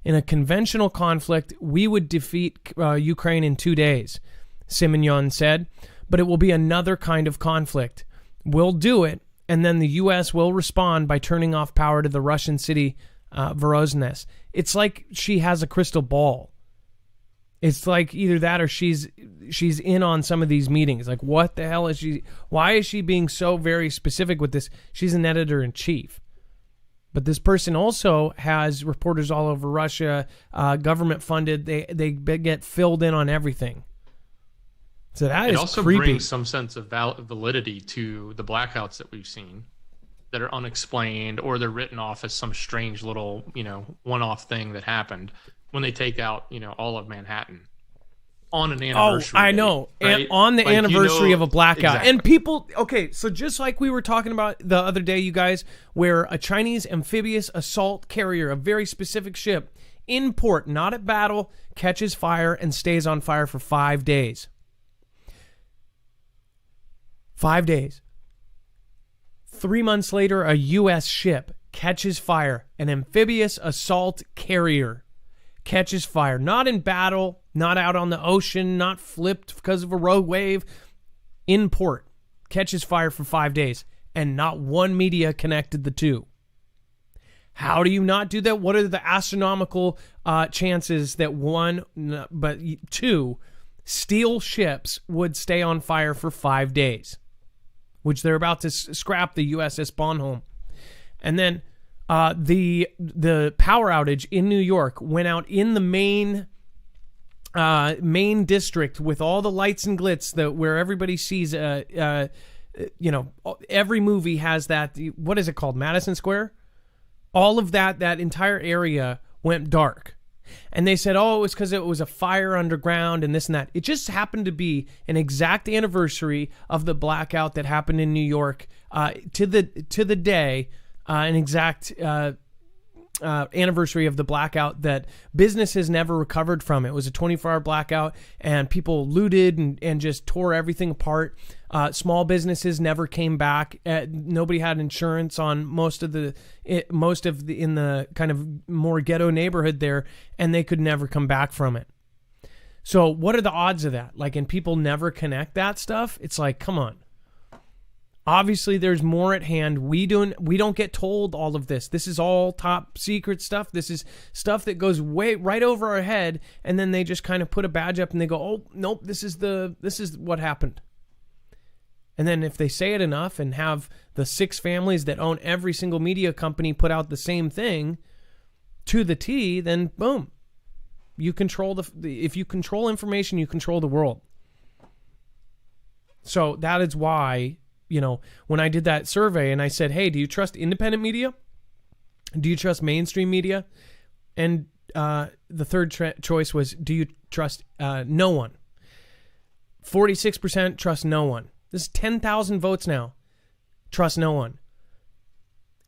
In a conventional conflict, we would defeat Ukraine in 2 days, Simonyon said, but it will be another kind of conflict. We'll do it, and then the U.S. will respond by turning off power to the Russian city, Voronezh. It's like she has a crystal ball. It's like either that or she's in on some of these meetings. Like, what the hell is she? Why is she being so very specific with this? She's an editor-in-chief. But this person also has reporters all over Russia, government-funded. They get filled in on everything. So that is also creepy. Brings some sense of validity to the blackouts that we've seen that are unexplained, or they're written off as some strange little, one-off thing that happened when they take out, all of Manhattan on an anniversary. Oh, I know. Right? And on the anniversary of a blackout. Exactly. And people, okay, so just like we were talking about the other day, you guys, where a Chinese amphibious assault carrier, a very specific ship, in port, not at battle, catches fire and stays on fire for 5 days. 5 days. 3 months later, a U.S. ship catches fire. An amphibious assault carrier catches fire. Not in battle, not out on the ocean, not flipped because of a rogue wave. In port. Catches fire for 5 days. And not one media connected the two. How do you not do that? What are the astronomical chances that one, but two, steel ships would stay on fire for 5 days? Which they're about to scrap the USS Bonhomme. And then the power outage in New York went out in the main district with all the lights and glitz where everybody sees, every movie has that. What is it called? Madison Square? All of that entire area went dark. And they said, oh, it was because it was a fire underground and this and that. It just happened to be an exact anniversary of the blackout that happened in New York to the day, an exact anniversary of the blackout that businesses never recovered from. It was a 24-hour blackout, and people looted and just tore everything apart. Small businesses never came back. Nobody had insurance on most of the in the kind of more ghetto neighborhood there, and they could never come back from it. So what are the odds of that? Like, and people never connect that stuff. It's like, come on. Obviously, there's more at hand. We don't get told all of this. This is all top secret stuff. This is stuff that goes way right over our head, and then they just kind of put a badge up and they go, "Oh, nope, this is what happened." And then if they say it enough and have the 6 families that own every single media company put out the same thing to the T, then boom, you control if you control information, you control the world. So that is why, when I did that survey and I said, hey, do you trust independent media? Do you trust mainstream media? And the third choice was, do you trust no one? 46% trust no one. This is 10,000 votes now. Trust no one.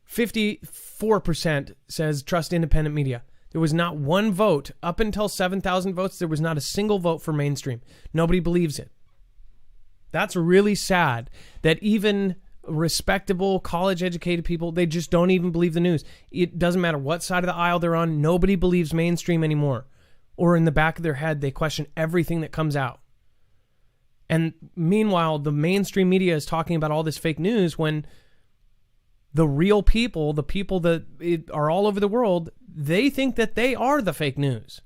54% says trust independent media. There was not one vote. Up until 7,000 votes, there was not a single vote for mainstream. Nobody believes it. That's really sad that even respectable, college-educated people, they just don't even believe the news. It doesn't matter what side of the aisle they're on. Nobody believes mainstream anymore. Or in the back of their head, they question everything that comes out. And meanwhile, the mainstream media is talking about all this fake news when the real people, the people that are all over the world, they think that they are the fake news.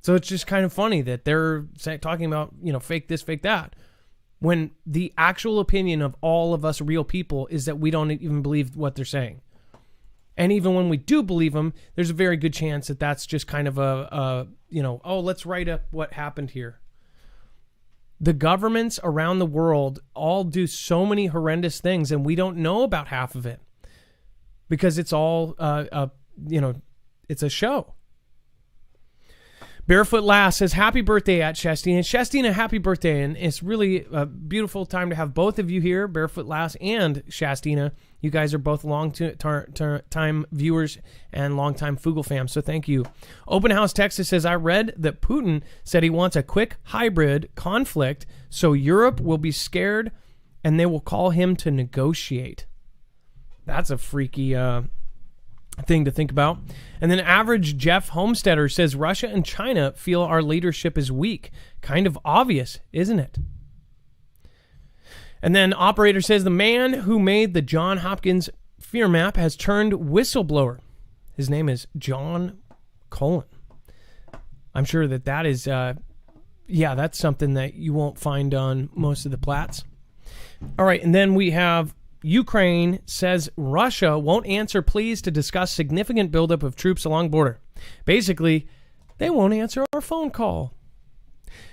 So it's just kind of funny that they're talking about, fake this, fake that, when the actual opinion of all of us real people is that we don't even believe what they're saying. And even when we do believe them, there's a very good chance that that's just kind of let's write up what happened here. The governments around the world all do so many horrendous things, and we don't know about half of it because it's all, it's a show. Barefoot Lass says, happy birthday at Shastina. Shastina, happy birthday. And it's really a beautiful time to have both of you here, Barefoot Lass and Shastina. You guys are both long-time viewers and long-time Foogle fans, so thank you. Open House Texas says, I read that Putin said he wants a quick hybrid conflict, so Europe will be scared and they will call him to negotiate. That's a freaky thing to think about. And then average Jeff Homesteader says, Russia and China feel our leadership is weak. Kind of obvious, isn't it? And then Operator says, the man who made the John Hopkins fear map has turned whistleblower. His name is John Cullen. I'm sure that is, that's something that you won't find on most of the plats. All right, and then we have Ukraine says Russia won't answer pleas to discuss significant buildup of troops along border. Basically, they won't answer our phone call.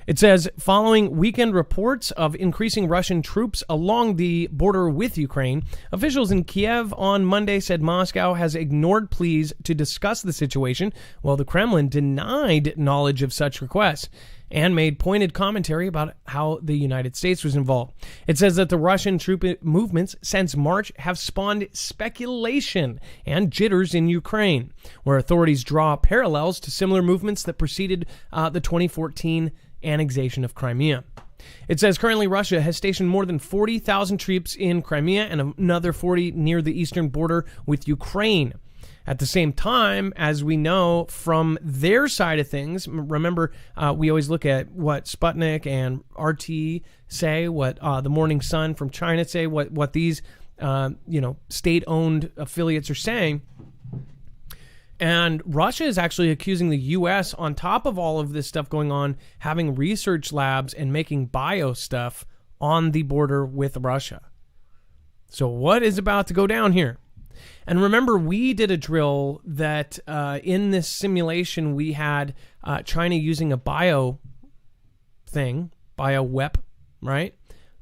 It says, following weekend reports of increasing Russian troops along the border with Ukraine, officials in Kiev on Monday said Moscow has ignored pleas to discuss the situation, while the Kremlin denied knowledge of such requests and made pointed commentary about how the United States was involved. It says that the Russian troop movements since March have spawned speculation and jitters in Ukraine, where authorities draw parallels to similar movements that preceded the 2014 annexation of Crimea. It says currently Russia has stationed more than 40,000 troops in Crimea and another 40 near the eastern border with Ukraine. At the same time, as we know from their side of things, remember, we always look at what Sputnik and RT say, what the Morning Sun from China say, what these state-owned affiliates are saying. And Russia is actually accusing the U.S., on top of all of this stuff going on, having research labs and making bio stuff on the border with Russia. So what is about to go down here? And remember, we did a drill that in this simulation, we had China using a bio WEP, right?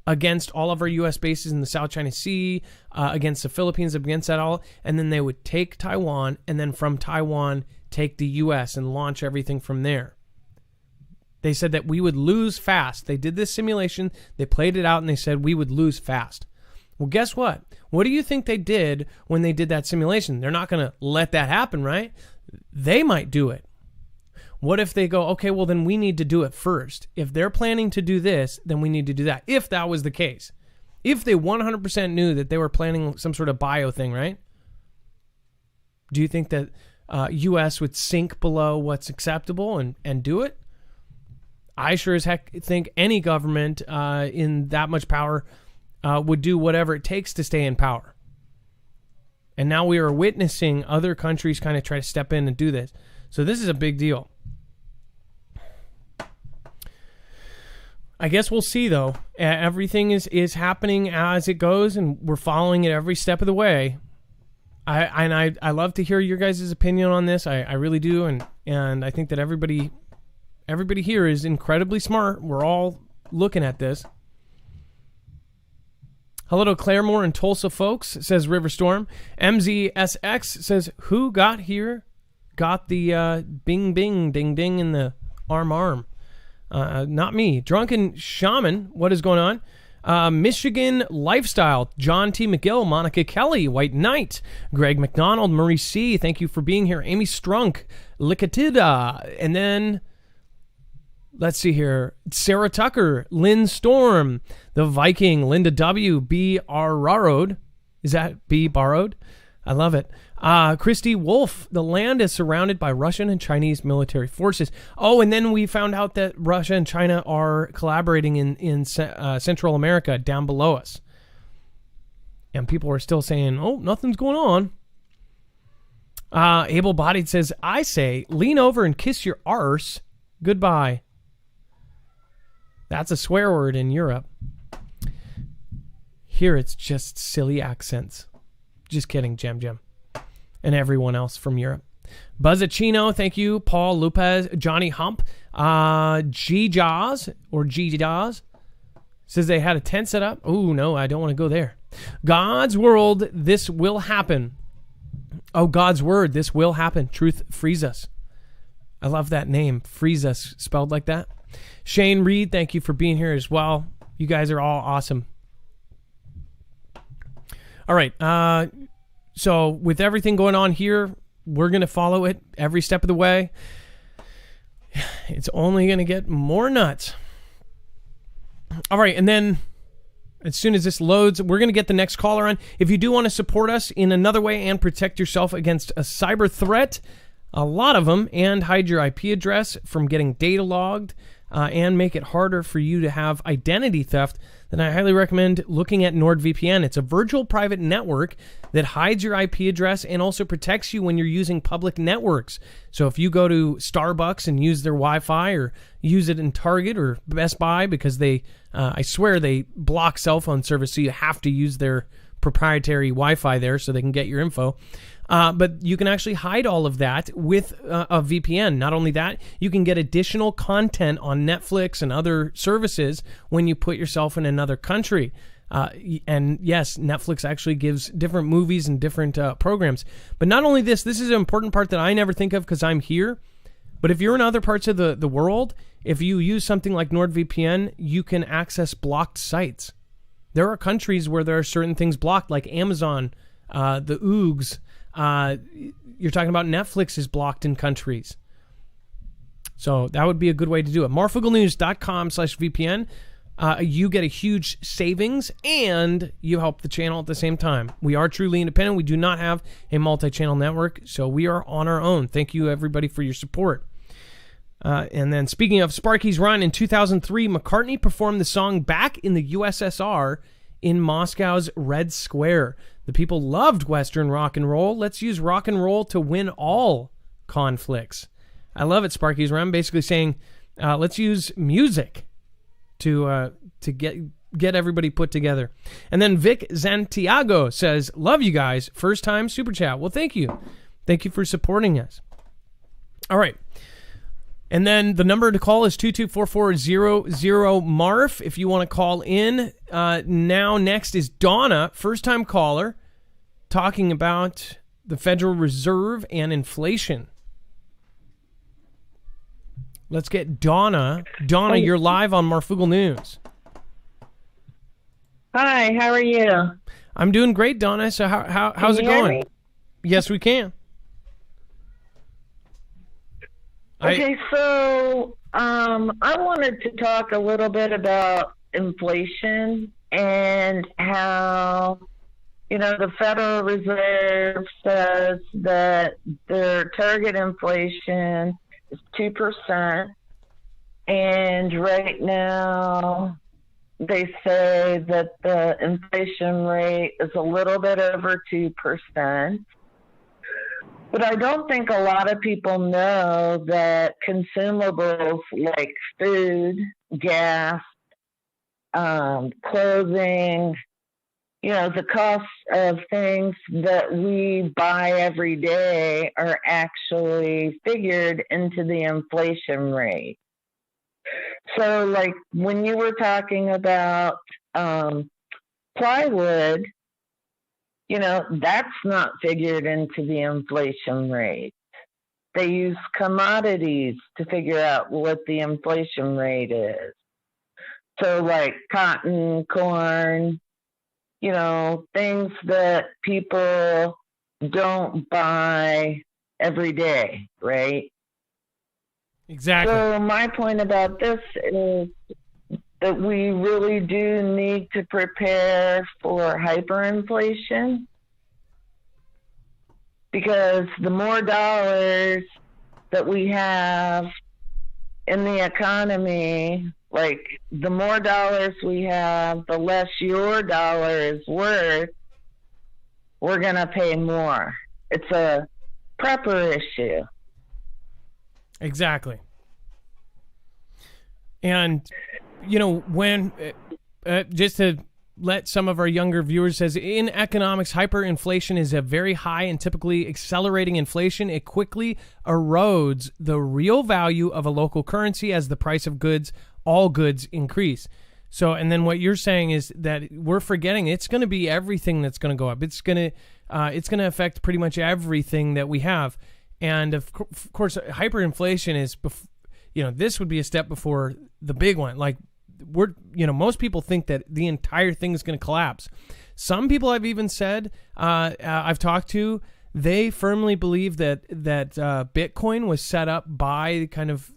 Against all of our U.S. bases in the South China Sea, against the Philippines, against that all. And then they would take Taiwan, and then from Taiwan, take the U.S. and launch everything from there. They said that we would lose fast. They did this simulation, they played it out, and they said we would lose fast. Well, guess what? What do you think they did when they did that simulation? They're not going to let that happen, right? They might do it. What if they go, okay, well, then we need to do it first. If they're planning to do this, then we need to do that. If that was the case. If they 100% knew that they were planning some sort of bio thing, right? Do you think that U.S. would sink below what's acceptable and do it? I sure as heck think any government in that much power would do whatever it takes to stay in power. And now we are witnessing other countries kind of try to step in and do this. So this is a big deal. I guess we'll see, though. Everything is happening as it goes, and we're following it every step of the way. I love to hear your guys' opinion on this. I really do, and I think that everybody here is incredibly smart. We're all looking at this. Hello to Claremore and Tulsa folks, says Riverstorm. MZSX says, who got here? Got the bing bing ding ding in the arm. Not me. Drunken Shaman, what is going on? Michigan Lifestyle, John T. McGill, Monica Kelly, White Knight, Greg McDonald, Marie C., thank you for being here. Amy Strunk, Likatida, and then, let's see here, Sarah Tucker, Lynn Storm, The Viking, Linda W., B. R. Rarod. Is that B. Borrowed? I love it. Christy Wolf, the land is surrounded by Russian and Chinese military forces. Oh, and then we found out that Russia and China are collaborating in Central America down below us. And people are still saying, oh, nothing's going on. Able Bodied says, I say, lean over and kiss your arse. Goodbye. That's a swear word in Europe. Here it's just silly accents. Just kidding, Jam. And everyone else from Europe. Buzzacino, thank you. Paul Lopez, Johnny Hump, G-Jaws, or G-Jaws, says they had a tent set up. Oh, no, I don't want to go there. God's world, this will happen. Oh, God's word, this will happen. Truth frees us. I love that name, frees us, spelled like that. Shane Reed, thank you for being here as well. You guys are all awesome. All right, so with everything going on here, we're going to follow it every step of the way. It's only going to get more nuts. All right, and then as soon as this loads, we're going to get the next caller on. If you do want to support us in another way and protect yourself against a cyber threat, a lot of them, and hide your IP address from getting data logged, and make it harder for you to have identity theft, then I highly recommend looking at NordVPN. It's a virtual private network that hides your IP address and also protects you when you're using public networks. So if you go to Starbucks and use their Wi-Fi, or use it in Target or Best Buy, because they, I swear they block cell phone service, so you have to use their proprietary Wi-Fi there so they can get your info. But you can actually hide all of that with a VPN. Not only that, you can get additional content on Netflix and other services when you put yourself in another country. And yes, Netflix actually gives different movies and different programs. But not only this is an important part that I never think of because I'm here. But if you're in other parts of the world, if you use something like NordVPN, you can access blocked sites. There are countries where there are certain things blocked, like Amazon, the Oogs. You're talking about Netflix is blocked in countries. So that would be a good way to do it. MarfuggleNews.com/VPN. You get a huge savings and you help the channel at the same time. We are truly independent. We do not have a multi-channel network, so we are on our own. Thank you, everybody, for your support. And then speaking of Sparky's Run, in 2003, McCartney performed the song back in the USSR in Moscow's Red Square. The people loved Western rock and roll. Let's use rock and roll to win all conflicts. I love it, Sparky's Run. Basically saying, let's use music to get everybody put together. And then Vic Santiago says, love you guys. First time super chat. Well, thank you. Thank you for supporting us. All right. And then the number to call is 224-400-MARF if you want to call in. Now next is Donna, first-time caller, talking about the Federal Reserve and inflation. Let's get Donna. Donna, you're live on Marfoogle News. Hi, how are you? I'm doing great, Donna. So how's it going? Me? Yes, we can. Okay, so I wanted to talk a little bit about inflation and how, the Federal Reserve says that their target inflation is 2%, and right now they say that the inflation rate is a little bit over 2%. But I don't think a lot of people know that consumables like food, gas, clothing, the cost of things that we buy every day are actually figured into the inflation rate. So, like, when you were talking about plywood, that's not figured into the inflation rate. They use commodities to figure out what the inflation rate is. So, like cotton, corn, things that people don't buy every day, right? Exactly. So my point about this is that we really do need to prepare for hyperinflation, because the more dollars that we have in the economy, like the more dollars we have, the less your dollar is worth, we're going to pay more. It's a prepper issue. Exactly. And, when, just to let some of our younger viewers, says in economics, hyperinflation is a very high and typically accelerating inflation. It quickly erodes the real value of a local currency as the price of all goods increase. So, and then what you're saying is that we're forgetting it's going to be everything that's going to go up. It's going to affect pretty much everything that we have. And of course, hyperinflation is, this would be a step before the big one. Like most people think that the entire thing is going to collapse. Some people I've even said, I've talked to, they firmly believe that Bitcoin was set up by kind of,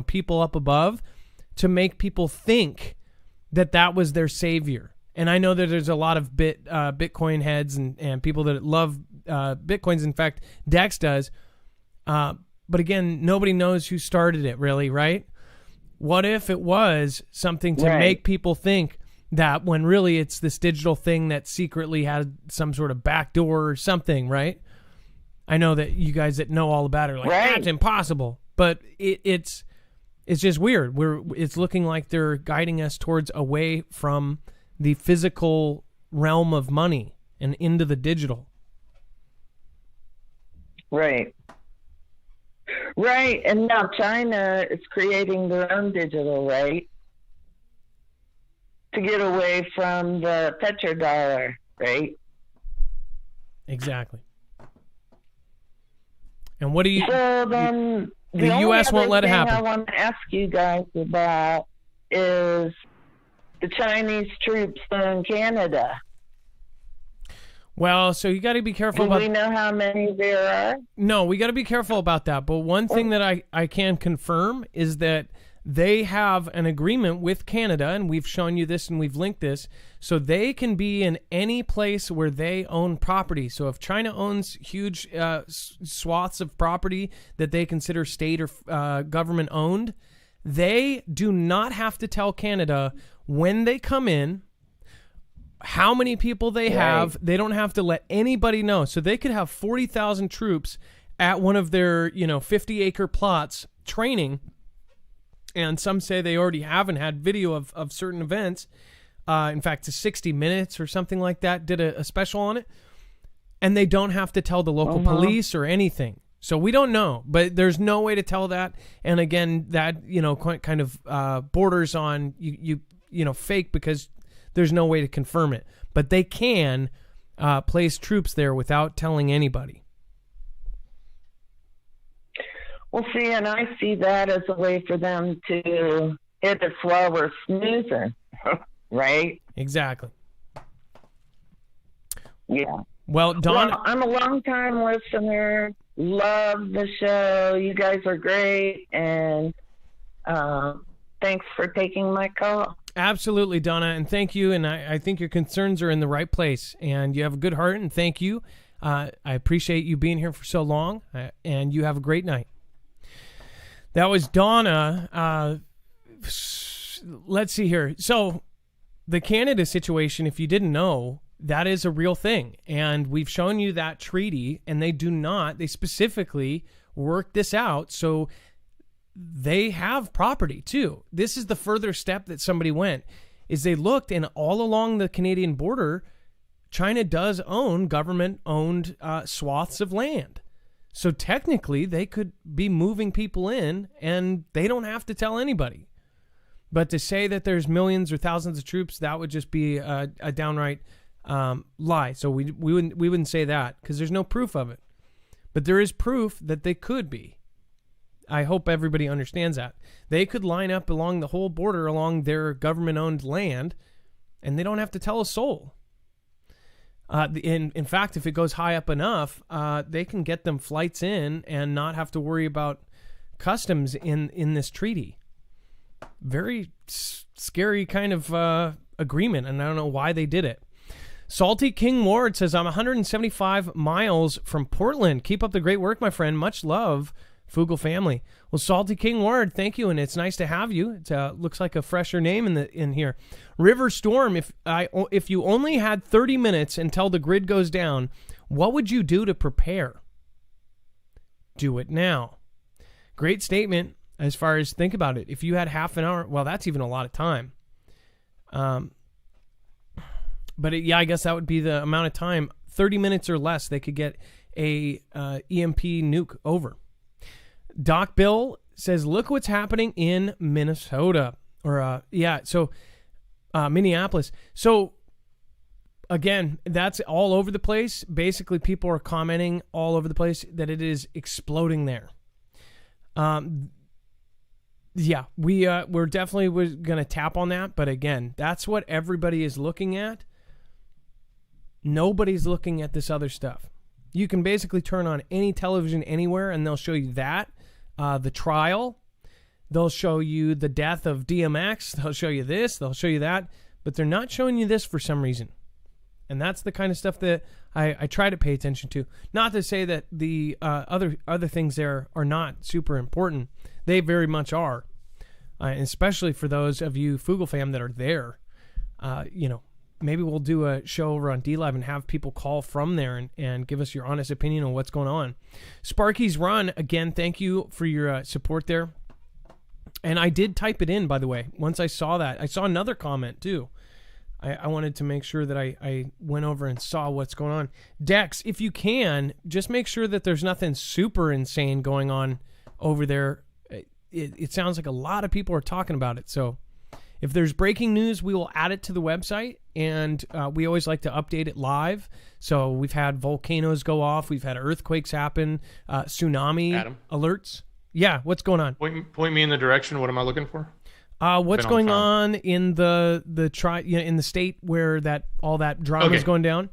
people up above to make people think that was their savior. And I know that there's a lot of Bitcoin heads and people that love Bitcoins. In fact, Dex does. But again, nobody knows who started it, really, right? What if it was something to make people think that, when really it's this digital thing that secretly had some sort of backdoor or something, right? I know that you guys that know all about it are like, that's impossible. But it's just weird. It's looking like they're guiding us towards away from the physical realm of money and into the digital. Right. Right, and now China is creating their own digital, right? To get away from the petrodollar, right? Exactly. And what do you... So then, the U.S. won't let it happen. I want to ask you guys about is the Chinese troops in Canada. Well, so you got to be careful about... Do we know how many there are? No, we got to be careful about that. But one thing that I can confirm is that they have an agreement with Canada, and we've shown you this and we've linked this, so they can be in any place where they own property. So if China owns huge swaths of property that they consider state or government owned, they do not have to tell Canada when they come in how many people they have. They don't have to let anybody know. So they could have 40,000 troops at one of their 50-acre plots training. And some say they already have and had video of certain events. In fact, 60 Minutes or something like that did a special on it. And they don't have to tell the local police or anything. So we don't know, but there's no way to tell that. And again, that, kind of borders on fake, because there's no way to confirm it. But they can place troops there without telling anybody. Well, see, and I see that as a way for them to hit us while we're snoozing, right? Exactly. Yeah. Well, Dawn, Well, I'm a long-time listener. Love the show. You guys are great, and thanks for taking my call. absolutely, Donna, and thank you. And I think your concerns are in the right place, and you have a good heart, and thank you. I appreciate you being here for so long, and you have a great night. That was Donna. Let's see here. So the Canada situation, if you didn't know, that is a real thing. And we've shown you that treaty, and they specifically work this out. So they have property too. This is the further step that somebody went, is they looked, and all along the Canadian border, China does own government-owned swaths of land. So technically, they could be moving people in, and they don't have to tell anybody. But to say that there's millions or thousands of troops, that would just be a downright lie. So we wouldn't say that, because there's no proof of it. But there is proof that they could be. I hope everybody understands that. They could line up along the whole border, along their government-owned land, and they don't have to tell a soul. In fact, if it goes high up enough, they can get them flights in and not have to worry about customs in this treaty. Very scary kind of agreement, and I don't know why they did it. Salty King Ward says, I'm 175 miles from Portland. Keep up the great work, my friend. Much love, Foogle family. Well, Salty King Ward, thank you, and it's nice to have you. It looks like a fresher name in here. River Storm, if you only had 30 minutes until the grid goes down, what would you do to prepare? Do it now. Great statement as far as think about it. If you had half an hour, well, that's even a lot of time. But I guess that would be the amount of time. 30 minutes or less, they could get a EMP nuke over. Doc Bill says, look what's happening in Minnesota. Minneapolis. So, again, that's all over the place. Basically, people are commenting all over the place that it is exploding there. We're definitely going to tap on that. But again, that's what everybody is looking at. Nobody's looking at this other stuff. You can basically turn on any television anywhere, and they'll show you that. The trial. They'll show you the death of DMX. They'll show you this. They'll show you that. But they're not showing you this for some reason. And that's the kind of stuff that I try to pay attention to. Not to say that the other things there are not super important. They very much are. Especially for those of you Foogle fam that are there. Maybe we'll do a show over on DLive and have people call from there and give us your honest opinion on what's going on. Sparky's Run, again, thank you for your support there. And I did type it in, by the way. Once I saw that, I saw another comment too. I wanted to make sure that I went over and saw what's going on. Dex, if you can, just make sure that there's nothing super insane going on over there. It sounds like a lot of people are talking about it. So if there's breaking news, we will add it to the website. And we always like to update it live. So we've had volcanoes go off. We've had earthquakes happen. Tsunami alerts. Yeah, what's going on? Point me in the direction. What am I looking for? What's going on in in the state where all that drama is going down?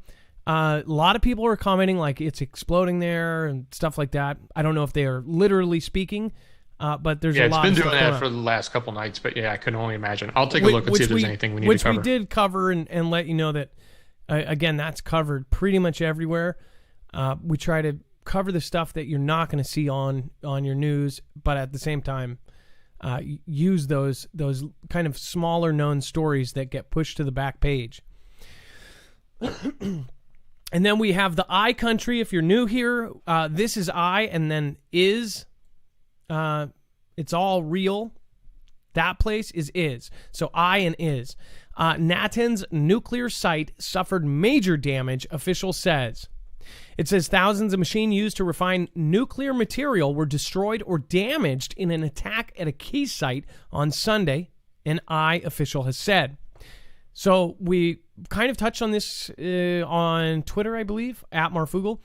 A lot of people are commenting like it's exploding there and stuff like that. I don't know if they are literally speaking, but there's a lot. It's been doing that for the last couple nights, but I can only imagine. I'll take a look and see if there's anything we need to cover. Which we did cover and let you know that, again, that's covered pretty much everywhere. We try to cover the stuff that you're not going to see on your news, but at the same time, use those kind of smaller known stories that get pushed to the back page. And then we have the I country. If you're new here, this is I, and then is. It's all real. That place is. So I and is. Natan's nuclear site suffered major damage, official says. It says thousands of machines used to refine nuclear material were destroyed or damaged in an attack at a key site on Sunday, an I official has said. So we kind of touched on this on Twitter, I believe, at Marfoogle.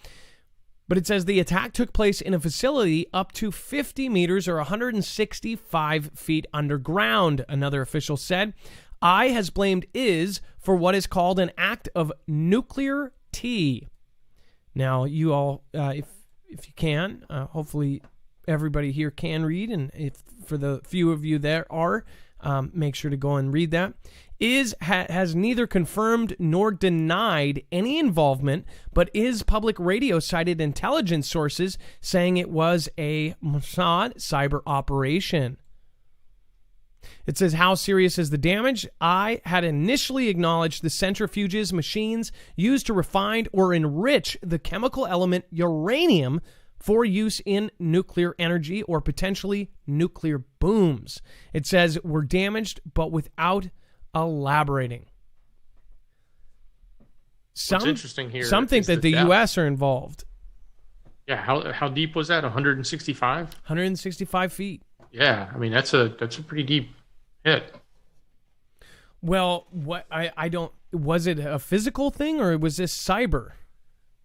But it says the attack took place in a facility up to 50 meters or 165 feet underground, another official said. I has blamed IS for what is called an act of nuclear tea. Now, you all, if you can, hopefully everybody here can read, and if for the few of you there are, make sure to go and read that. IS has neither confirmed nor denied any involvement, but IS public radio cited intelligence sources saying it was a Mossad cyber operation. It says, how serious is the damage? I had initially acknowledged the centrifuges, machines used to refine or enrich the chemical element uranium for use in nuclear energy or potentially nuclear booms. It says, were damaged, but without elaborating. What's interesting here, some think that the U.S. are involved. Yeah, how deep was that? 165? 165 feet. Yeah, I mean that's a pretty deep hit. Well, what I don't, was it a physical thing or was this cyber?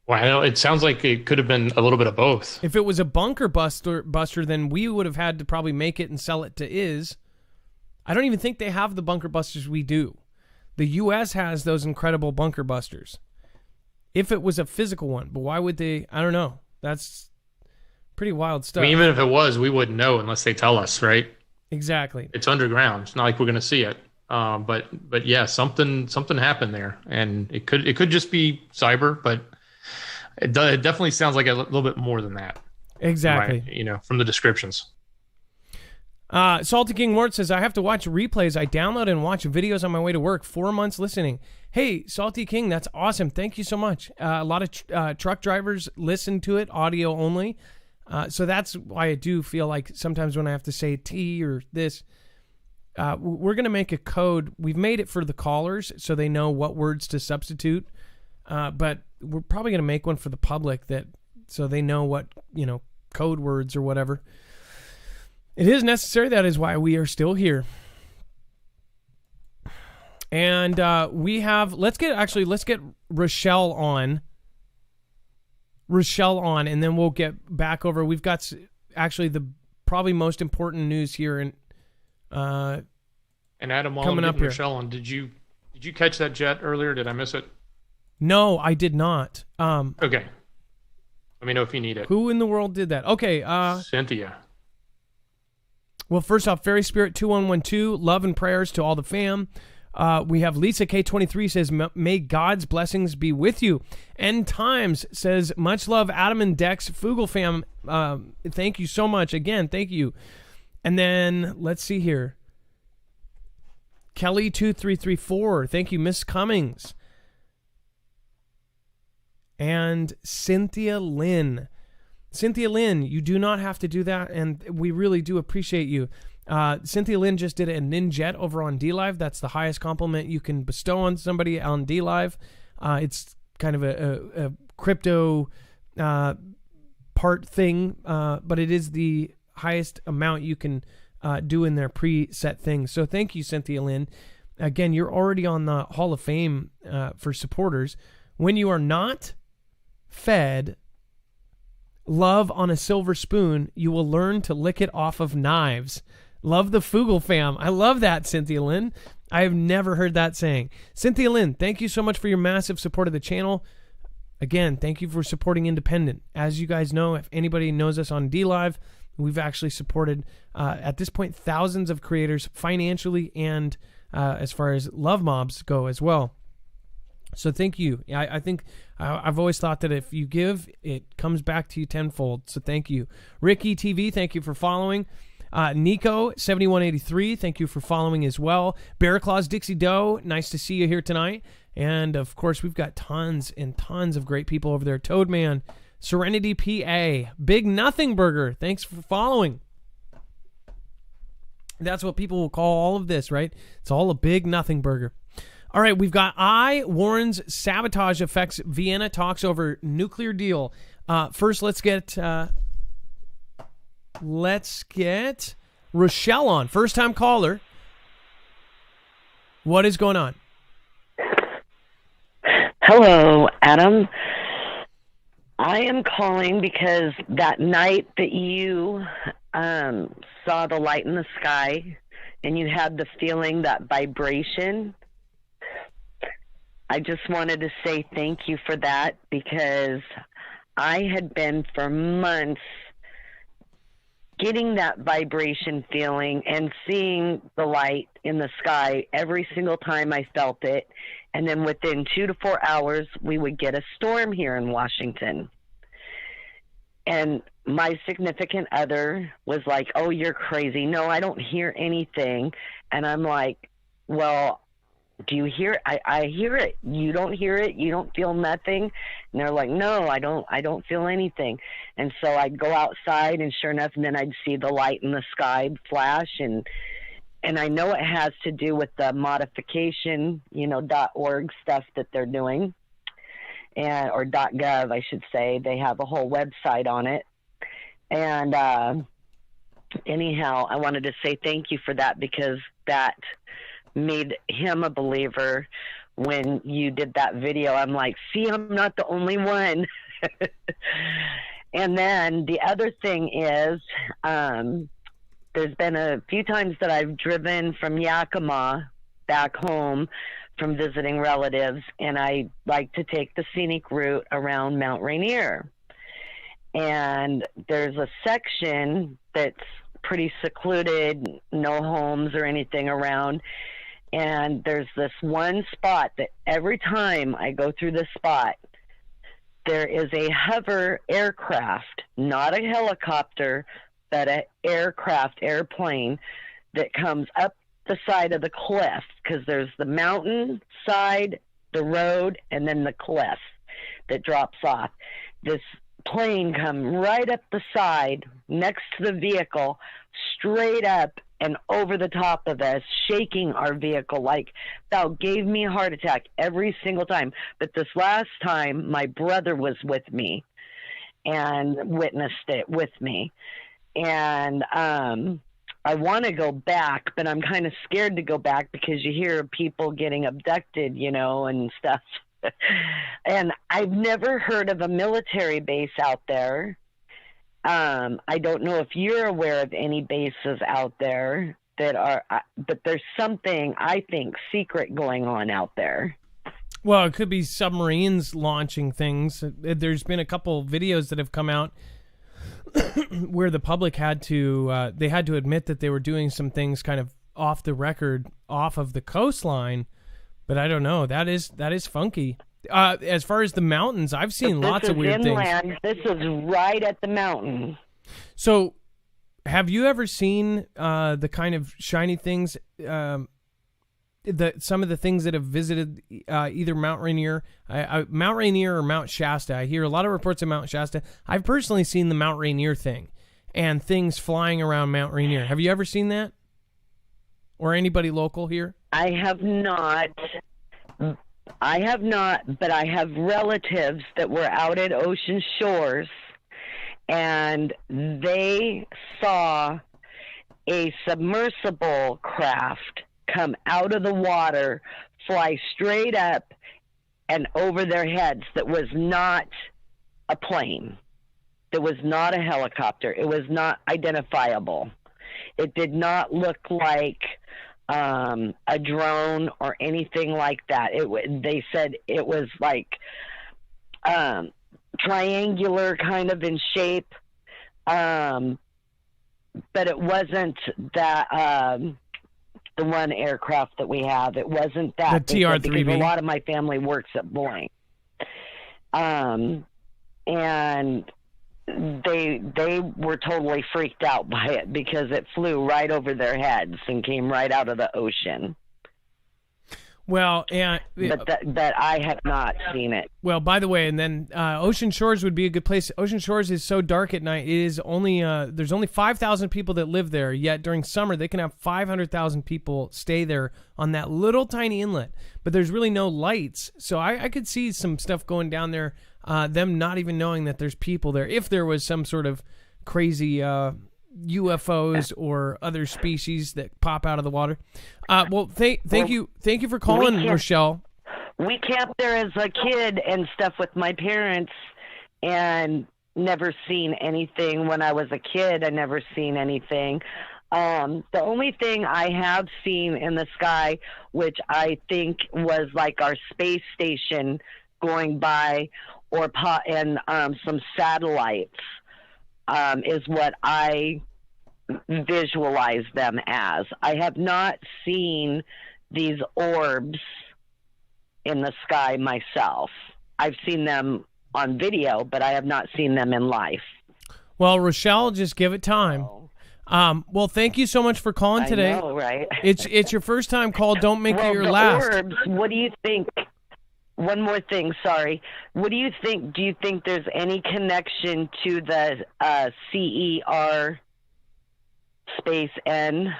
Well, I know it sounds like it could have been a little bit of both. If it was a bunker buster, then we would have had to probably make it and sell it to IS. I don't even think they have the bunker busters we do. The U.S. has those incredible bunker busters. If it was a physical one, but why would they? I don't know. That's pretty wild stuff. I mean, even if it was, we wouldn't know unless they tell us, right? Exactly. It's underground. It's not like we're going to see it. But yeah, something happened there, and it could just be cyber, but it definitely sounds like a little bit more than that. Exactly. Right? From the descriptions. Salty King Mort says, I have to watch replays. I download and watch videos on my way to work. 4 months listening. Hey, Salty King, that's awesome. Thank you so much. A lot of truck drivers listen to it, audio only. So that's why I do feel like sometimes when I have to say T or this, we're going to make a code. We've made it for the callers so they know what words to substitute. But we're probably going to make one for the public so they know what, code words or whatever. It is necessary. That is why we are still here. And let's get Rochelle on, and then we'll get back over. We've got actually the probably most important news here. And Adam, while coming I'm up getting here. Rochelle on, did you catch that jet earlier? Did I miss it? No, I did not. Okay. Let me know if you need it. Who in the world did that? Okay. Cynthia. Well, first off, Fairy Spirit 2112, love and prayers to all the fam. We have Lisa K23 says, may God's blessings be with you. End Times says, much love, Adam and Dex, Foogle fam. Thank you so much. Again, thank you. And then, let's see here. Kelly2334, thank you, Miss Cummings. And Cynthia Lynn. Cynthia Lynn, you do not have to do that, and we really do appreciate you. Cynthia Lynn just did a Ninjet over on DLive. That's the highest compliment you can bestow on somebody on DLive. It's kind of a crypto part thing, but it is the highest amount you can do in their preset things. So thank you, Cynthia Lynn. Again, you're already on the Hall of Fame for supporters. When you are not fed love on a silver spoon, you will learn to lick it off of knives. Love the Foogle fam. I love that, Cynthia Lynn. I have never heard that saying. Cynthia Lynn, thank you so much for your massive support of the channel. Again, thank you for supporting independent. As you guys know, if anybody knows us on DLive, we've actually supported, at this point, thousands of creators financially and as far as love mobs go as well. So thank you. I think I've always thought that if you give, it comes back to you tenfold. So thank you. Ricky TV, thank you for following. Nico 7183, thank you for following as well. Bear Claws Dixie Doe, nice to see you here tonight. And of course, we've got tons and tons of great people over there. Toadman, Serenity PA, Big Nothing Burger, thanks for following. That's what people will call all of this, right? It's all a big nothing burger. All right, we've got I warns sabotage affects Vienna talks over nuclear deal. First, let's get Rochelle on. First time caller. What is going on? Hello, Adam. I am calling because that night that you saw the light in the sky and you had the feeling, that vibration, I just wanted to say thank you for that, because I had been for months getting that vibration feeling and seeing the light in the sky every single time I felt it. And then within 2 to 4 hours, we would get a storm here in Washington. And my significant other was like, "Oh, you're crazy. No, I don't hear anything." And I'm like, "Well, do you hear it?" I hear it. You don't hear it? You don't feel nothing? And they're like, "No, I don't feel anything." And so I'd go outside, and sure enough, and then I'd see the light in the sky flash, and I know it has to do with the modification, .org stuff that they're doing, or .gov, I should say. They have a whole website on it. And anyhow, I wanted to say thank you for that, because that made him a believer. When you did that video, I'm like, see, I'm not the only one. And then the other thing is, there's been a few times that I've driven from Yakima back home from visiting relatives, and I like to take the scenic route around Mount Rainier. And there's a section that's pretty secluded, no homes or anything around. And there's this one spot that every time I go through this spot, there is a hover aircraft, not a helicopter, but an airplane that comes up the side of the cliff, because there's the mountain side, the road, and then the cliff that drops off. This plane come right up the side next to the vehicle, straight up and over the top of us, shaking our vehicle like that. Gave me a heart attack every single time. But this last time, my brother was with me and witnessed it with me. And I want to go back, but I'm kind of scared to go back, because you hear people getting abducted, and stuff. And I've never heard of a military base out there. I don't know if you're aware of any bases out there that are, but there's something, I think, secret going on out there. Well, it could be submarines launching things. There's been a couple videos that have come out where the public had to admit that they were doing some things kind of off the record, off of the coastline. But I don't know. That is funky. As far as the mountains, I've seen lots of weird things. This is right at the mountain. So, have you ever seen the kind of shiny things, some of the things that have visited either Mount Rainier or Mount Shasta? I hear a lot of reports of Mount Shasta. I've personally seen the Mount Rainier thing and things flying around Mount Rainier. Have you ever seen that? Or anybody local here? I have not, but I have relatives that were out at Ocean Shores, and they saw a submersible craft come out of the water, fly straight up and over their heads. That was not a plane. That was not a helicopter. It was not identifiable. It did not look like a drone or anything like that. They said it was like triangular kind of in shape, but it wasn't that the one aircraft that we have. It wasn't that. The TR-3B. Because a lot of my family works at Boeing, and they were totally freaked out by it, because it flew right over their heads and came right out of the ocean. Well, and but I have not seen it. Well, by the way, and then Ocean Shores would be a good place. Ocean Shores is so dark at night. It is only there's only 5,000 people that live there. Yet during summer, they can have 500,000 people stay there on that little tiny inlet. But there's really no lights, so I could see some stuff going down there. Them not even knowing that there's people there. If there was some sort of crazy UFOs or other species that pop out of the water. Well, thank you for calling, Rochelle. We camped there as a kid and stuff with my parents and never seen anything. When I was a kid, I never seen anything. The only thing I have seen in the sky, which I think was like our space station going by, and some satellites, is what I visualize them as. I have not seen these orbs in the sky myself. I've seen them on video, but I have not seen them in life. Well, Rochelle, just give it time. Well, thank you so much for calling today. I know, right? It's your first time call. Don't make it your the last. Orbs, what do you think? One more thing, sorry. What do you think? Do you think there's any connection to the CER space N?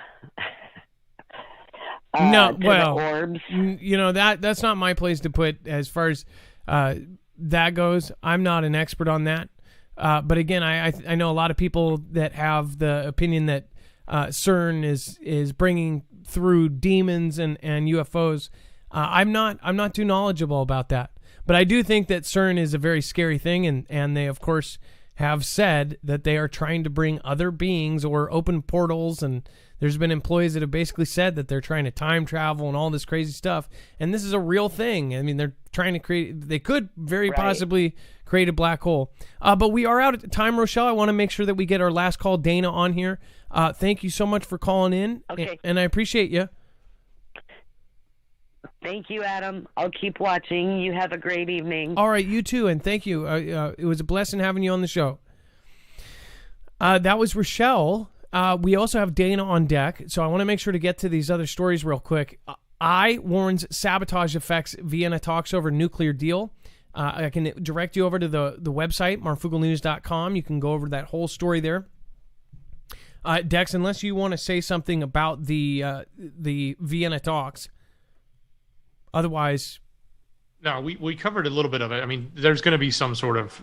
No, well, orbs? You know, that's not my place to put as far as that goes. I'm not an expert on that. But again, I know a lot of people that have the opinion that CERN is bringing through demons and UFOs. I'm not too knowledgeable about that. But I do think that CERN is a very scary thing, and they, of course, have said that they are trying to bring other beings or open portals, and there's been employees that have basically said that they're trying to time travel and all this crazy stuff. And this is a real thing. I mean, they're trying to they could very possibly create a black hole. But we are out of time, Rochelle. I want to make sure that we get our last call, Dana, on here. Thank you so much for calling in. Okay. And I appreciate you. Thank you, Adam. I'll keep watching. You have a great evening. All right, you too, and thank you. It was a blessing having you on the show. That was Rochelle. We also have Dana on deck, so I want to make sure to get to these other stories real quick. I warns Sabotage affects Vienna talks over nuclear deal. I can direct you over to the website, marfooglenews.com. You can go over that whole story there. Dex, unless you want to say something about the Vienna talks. Otherwise... No, we covered a little bit of it. I mean, there's going to be some sort of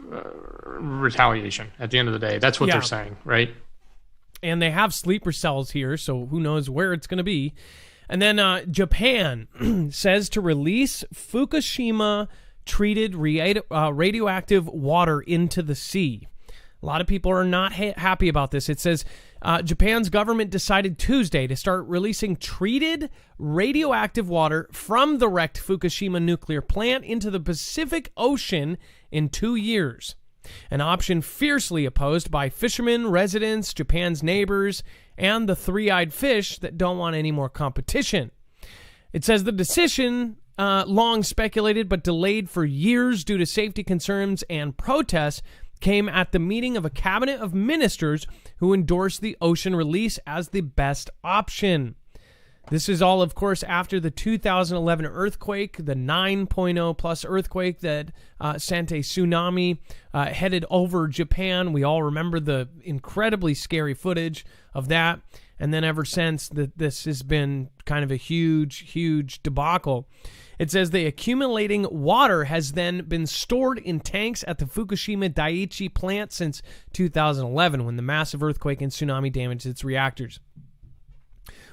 retaliation at the end of the day. That's what they're saying, right? And they have sleeper cells here, so who knows where it's going to be. And then Japan says to release Fukushima-treated radioactive water into the sea. A lot of people are not happy about this. It says Japan's government decided Tuesday to start releasing treated radioactive water from the wrecked Fukushima nuclear plant into the Pacific Ocean in 2 years. An option fiercely opposed by fishermen, residents, Japan's neighbors, and the three-eyed fish that don't want any more competition. It says the decision, long speculated but delayed for years due to safety concerns and protests, came at the meeting of a cabinet of ministers who endorsed the ocean release as the best option. This is all, of course, after the 2011 earthquake, the 9.0 plus earthquake that sent a tsunami headed over Japan. We all remember the incredibly scary footage of that. And then ever since, this has been kind of a huge, huge debacle. It says the accumulating water has then been stored in tanks at the Fukushima Daiichi plant since 2011, when the massive earthquake and tsunami damaged its reactors.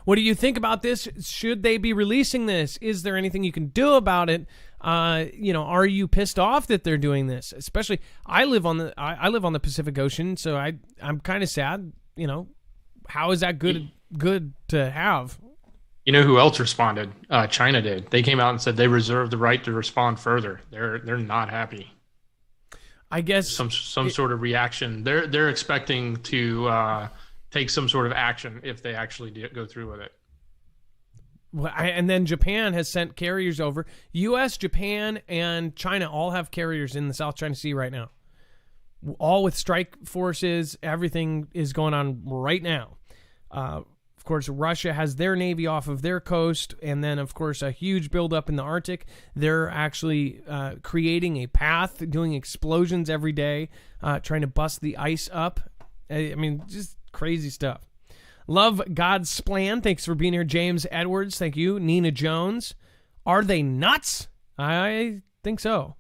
What do you think about this? Should they be releasing this? Is there anything you can do about it? Are you pissed off that they're doing this? Especially, I live on the Pacific Ocean, so I'm kind of sad. You know, how is that good to have? You know who else responded? China did. They came out and said they reserve the right to respond further. They're not happy. I guess some sort of reaction. They're expecting to take some sort of action if they actually go through with it. Well, and then Japan has sent carriers over. U.S., Japan, and China all have carriers in the South China Sea right now. All with strike forces. Everything is going on right now. Of course, Russia has their Navy off of their coast, and then, of course, a huge buildup in the Arctic. They're actually creating a path, doing explosions every day, trying to bust the ice up. I mean, just crazy stuff. Love God's Plan. Thanks for being here, James Edwards. Thank you. Nina Jones. Are they nuts? I think so.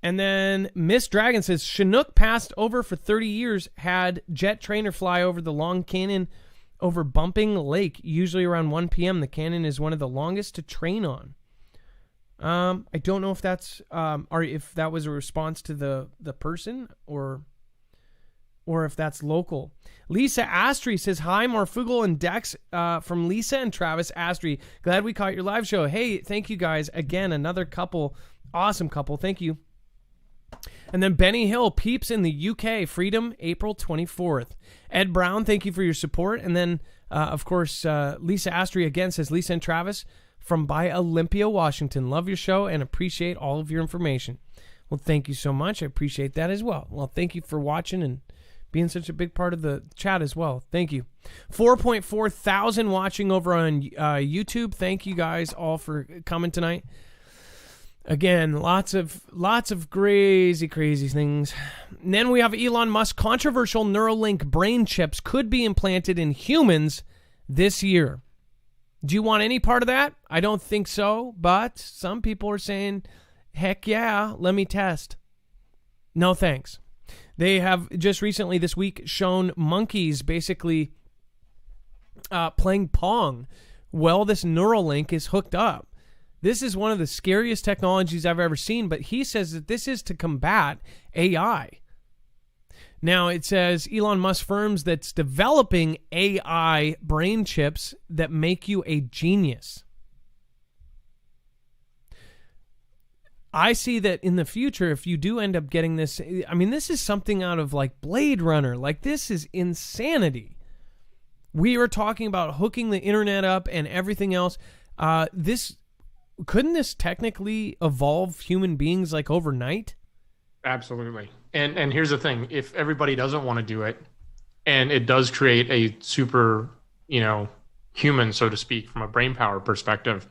And then Miss Dragon says, Chinook passed over for 30 years, had jet trainer fly over the Long Canyon over Bumping Lake, usually around 1 p.m. The canyon is one of the longest to train on. I don't know if that's or if that was a response to the person or if that's local. Lisa Astry says, hi, Marfoogle and Dex, from Lisa and Travis Astry. Glad we caught your live show. Hey, thank you guys. Again, another couple, awesome couple. Thank you. And then Benny Hill, peeps in the UK, Freedom, April 24th. Ed Brown, thank you for your support. And then, of course, Lisa Astry again says, Lisa and Travis from by Olympia, Washington. Love your show and appreciate all of your information. Well, thank you so much. I appreciate that as well. Well, thank you for watching and being such a big part of the chat as well. Thank you. 4.4 thousand watching over on YouTube. Thank you guys all for coming tonight. Again, lots of crazy things. And then we have Elon Musk. Controversial Neuralink brain chips could be implanted in humans this year. Do you want any part of that? I don't think so, but some people are saying, heck yeah, let me test. No thanks. They have just recently this week shown monkeys basically playing Pong while this Neuralink is hooked up. This is one of the scariest technologies I've ever seen, but he says that this is to combat AI. Now, it says Elon Musk firms that's developing AI brain chips that make you a genius. I see that in the future, if you do end up getting this, I mean, this is something out of like Blade Runner. Like, this is insanity. We are talking about hooking the internet up and everything else. Couldn't this technically evolve human beings like overnight? Absolutely. And here's the thing. If everybody doesn't want to do it, and it does create a super, human, so to speak, from a brain power perspective,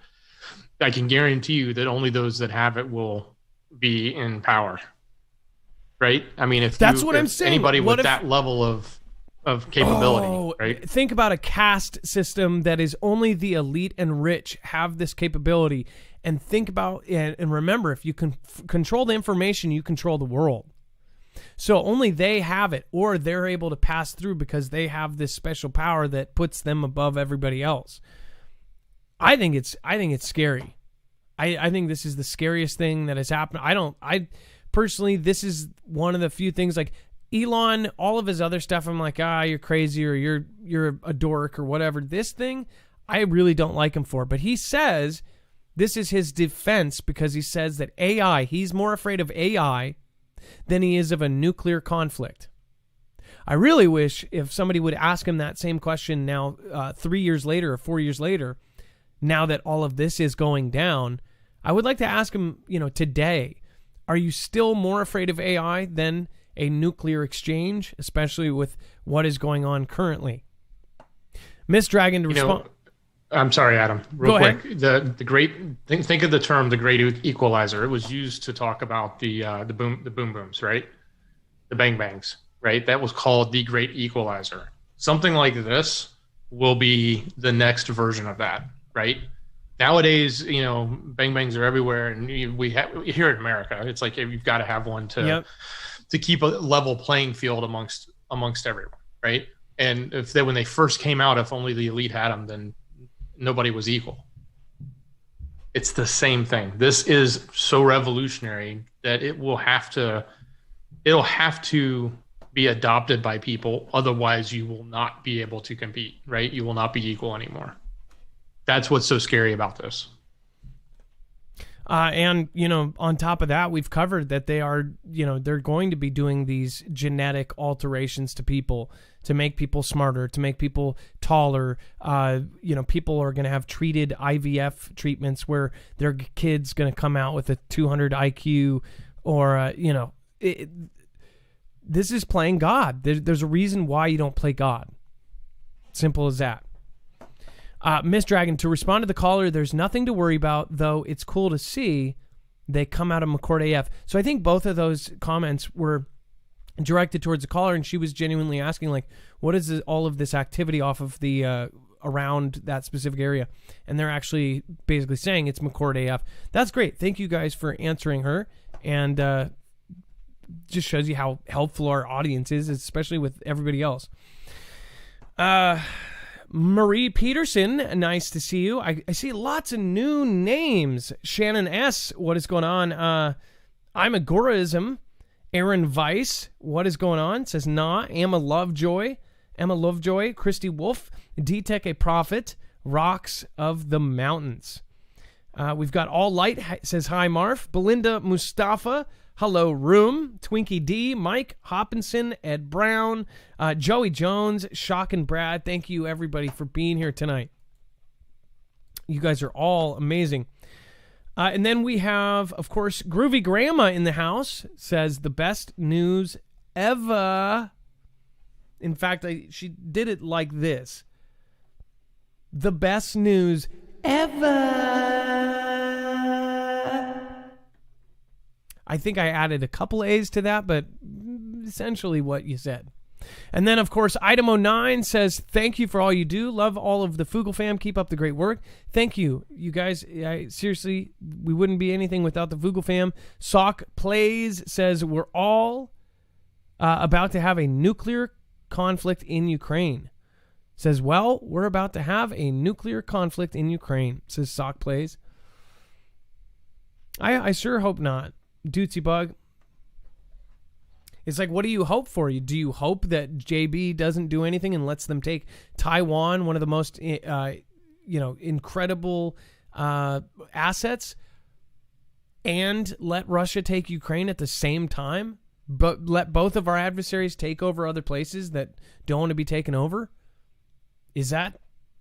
I can guarantee you that only those that have it will be in power. Right? I mean, if I'm saying. Anybody with that level of capability, right? Think about a caste system that is only the elite and rich have this capability. And think about, and remember, if you can control the information, you control the world. So only they have it, or they're able to pass through because they have this special power that puts them above everybody else. I think it's scary. I think this is the scariest thing that has happened. I personally, this is one of the few things, like Elon, all of his other stuff, I'm like, you're crazy, or you're a dork, or whatever. This thing, I really don't like him for. But he says this is his defense, because he says that AI, he's more afraid of AI than he is of a nuclear conflict. I really wish if somebody would ask him that same question now, 3 years later or 4 years later, now that all of this is going down, I would like to ask him, today, are you still more afraid of AI than a nuclear exchange, especially with what is going on currently? Miss Dragon to respond. I'm sorry, Adam. Real Go quick. Ahead. The great think of the term the great equalizer. It was used to talk about the boom booms, right? The bang bangs, right? That was called the great equalizer. Something like this will be the next version of that, right? Nowadays, bang bangs are everywhere, and we have here in America. It's like you've got to have one to keep a level playing field amongst everyone, right? And when they first came out, if only the elite had them, then nobody was equal. It's the same thing. This is so revolutionary that it'll have to be adopted by people. Otherwise, you will not be able to compete, right? You will not be equal anymore. That's what's so scary about this. And, on top of that, we've covered that they are, they're going to be doing these genetic alterations to people to make people smarter, to make people taller. People are going to have treated IVF treatments where their kid's going to come out with a 200 IQ or, this is playing God. There's a reason why you don't play God. Simple as that. Miss Dragon, to respond to the caller, there's nothing to worry about, though it's cool to see they come out of McCord AF. So I think both of those comments were directed towards the caller, and she was genuinely asking, like, what is all of this activity off of the around that specific area? And they're actually basically saying it's McCord AF. That's great. Thank you guys for answering her, and just shows you how helpful our audience is, especially with everybody else. Marie Peterson, nice to see you. I see lots of new names. Shannon S., what is going on? I'm Agorism. Aaron Weiss, what is going on? Says nah. Emma Lovejoy. Christy Wolf. D-Tech a Prophet. Rocks of the Mountains. We've got All Light, says hi, Marf. Belinda Mustafa. Hello, Room. Twinkie D. Mike Hopkinson. Ed Brown. Joey Jones. Shock and Brad. Thank you, everybody, for being here tonight. You guys are all amazing. And then we have, of course, Groovy Grandma in the house. Says the best news ever. In fact, she did it like this. The best news ever. I think I added a couple A's to that, but essentially what you said. And then, of course, Item09 says, thank you for all you do. Love all of the Foogle fam. Keep up the great work. Thank you. You guys, seriously, we wouldn't be anything without the Foogle fam. Sock Plays says, we're all about to have a nuclear conflict in Ukraine. Says, well, we're about to have a nuclear conflict in Ukraine, says Sock Plays. I sure hope not. Dootsy Bug. It's like, what do you hope for? Do you hope that JB doesn't do anything and lets them take Taiwan, one of the most, incredible assets, and let Russia take Ukraine at the same time? But let both of our adversaries take over other places that don't want to be taken over?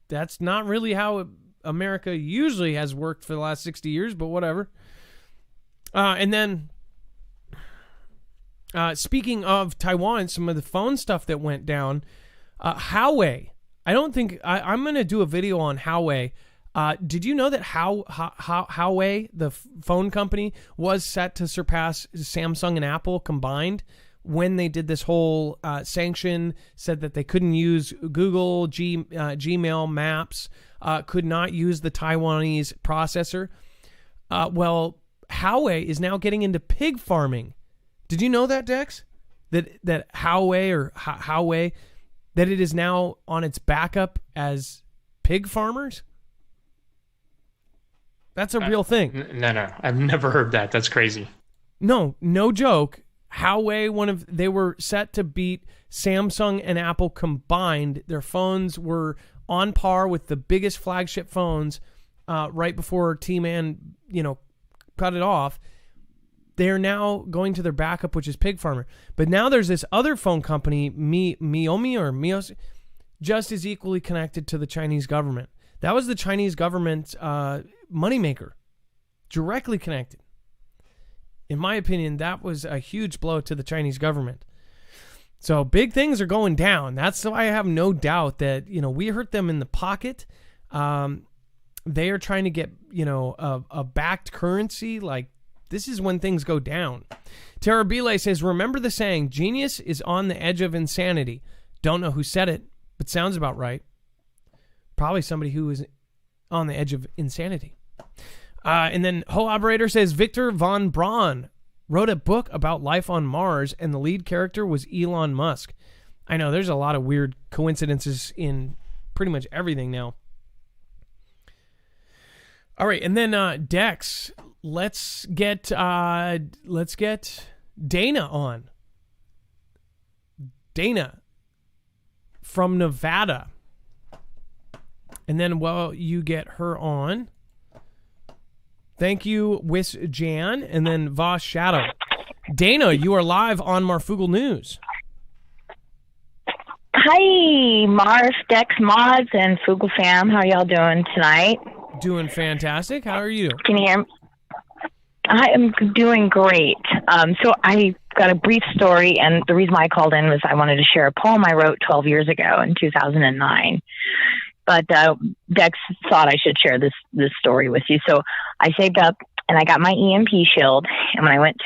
That's not really how America usually has worked for the last 60 years, but whatever. And then, speaking of Taiwan, some of the phone stuff that went down, Huawei. I'm going to do a video on Huawei. Did you know that Huawei, the phone company, was set to surpass Samsung and Apple combined when they did this whole sanction, said that they couldn't use Google, Gmail, Maps, could not use the Taiwanese processor? Well, Huawei is now getting into pig farming. Did you know that, Dex? That Huawei, that it is now on its backup as pig farmers? That's a real thing. No. I've never heard that. That's crazy. No joke. Huawei, they were set to beat Samsung and Apple combined. Their phones were on par with the biggest flagship phones right before T-Man, cut it off. They're now going to their backup, which is Pig Farmer. But now there's this other phone company, Mios, just as equally connected to the Chinese government. That was the Chinese government moneymaker, directly connected. In my opinion, that was a huge blow to the Chinese government. So big things are going down. That's why I have no doubt that, we hurt them in the pocket. They are trying to get, a backed currency. Like, this is when things go down. Terabile says, remember the saying, genius is on the edge of insanity. Don't know who said it, but sounds about right. Probably somebody who is on the edge of insanity. And then Ho Operator says, Victor von Braun wrote a book about life on Mars, and the lead character was Elon Musk. I know, there's a lot of weird coincidences in pretty much everything now. All right, and then Dex, let's get Dana on. Dana from Nevada. And then while you get her on, thank you, Wiss Jan, and then Voss Shadow. Dana, you are live on Marfoogle News. Hi, Marf, Dex, Mods, and Foogle fam. How are y'all doing tonight? Doing fantastic. How are you? Can you hear me? I am doing great. So I got a brief story, and the reason why I called in was I wanted to share a poem I wrote 12 years ago in 2009. But Dex thought I should share this story with you. So I saved up, and I got my EMP shield. And when I live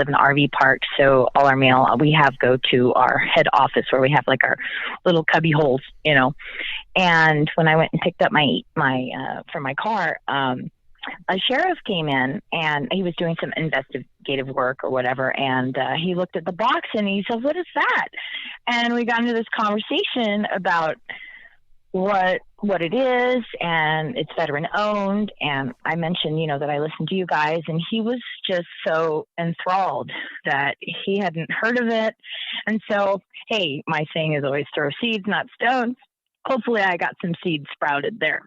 in an RV park, so all our mail we have go to our head office where we have like our little cubby holes, And when I went and picked up my for my car, a sheriff came in, and he was doing some investigative work or whatever. And he looked at the box and he said, "What is that?" And we got into this conversation about what it is, and it's veteran owned. And I mentioned, that I listened to you guys, and he was just so enthralled that he hadn't heard of it. And so, hey, my saying is always throw seeds, not stones. Hopefully I got some seeds sprouted there.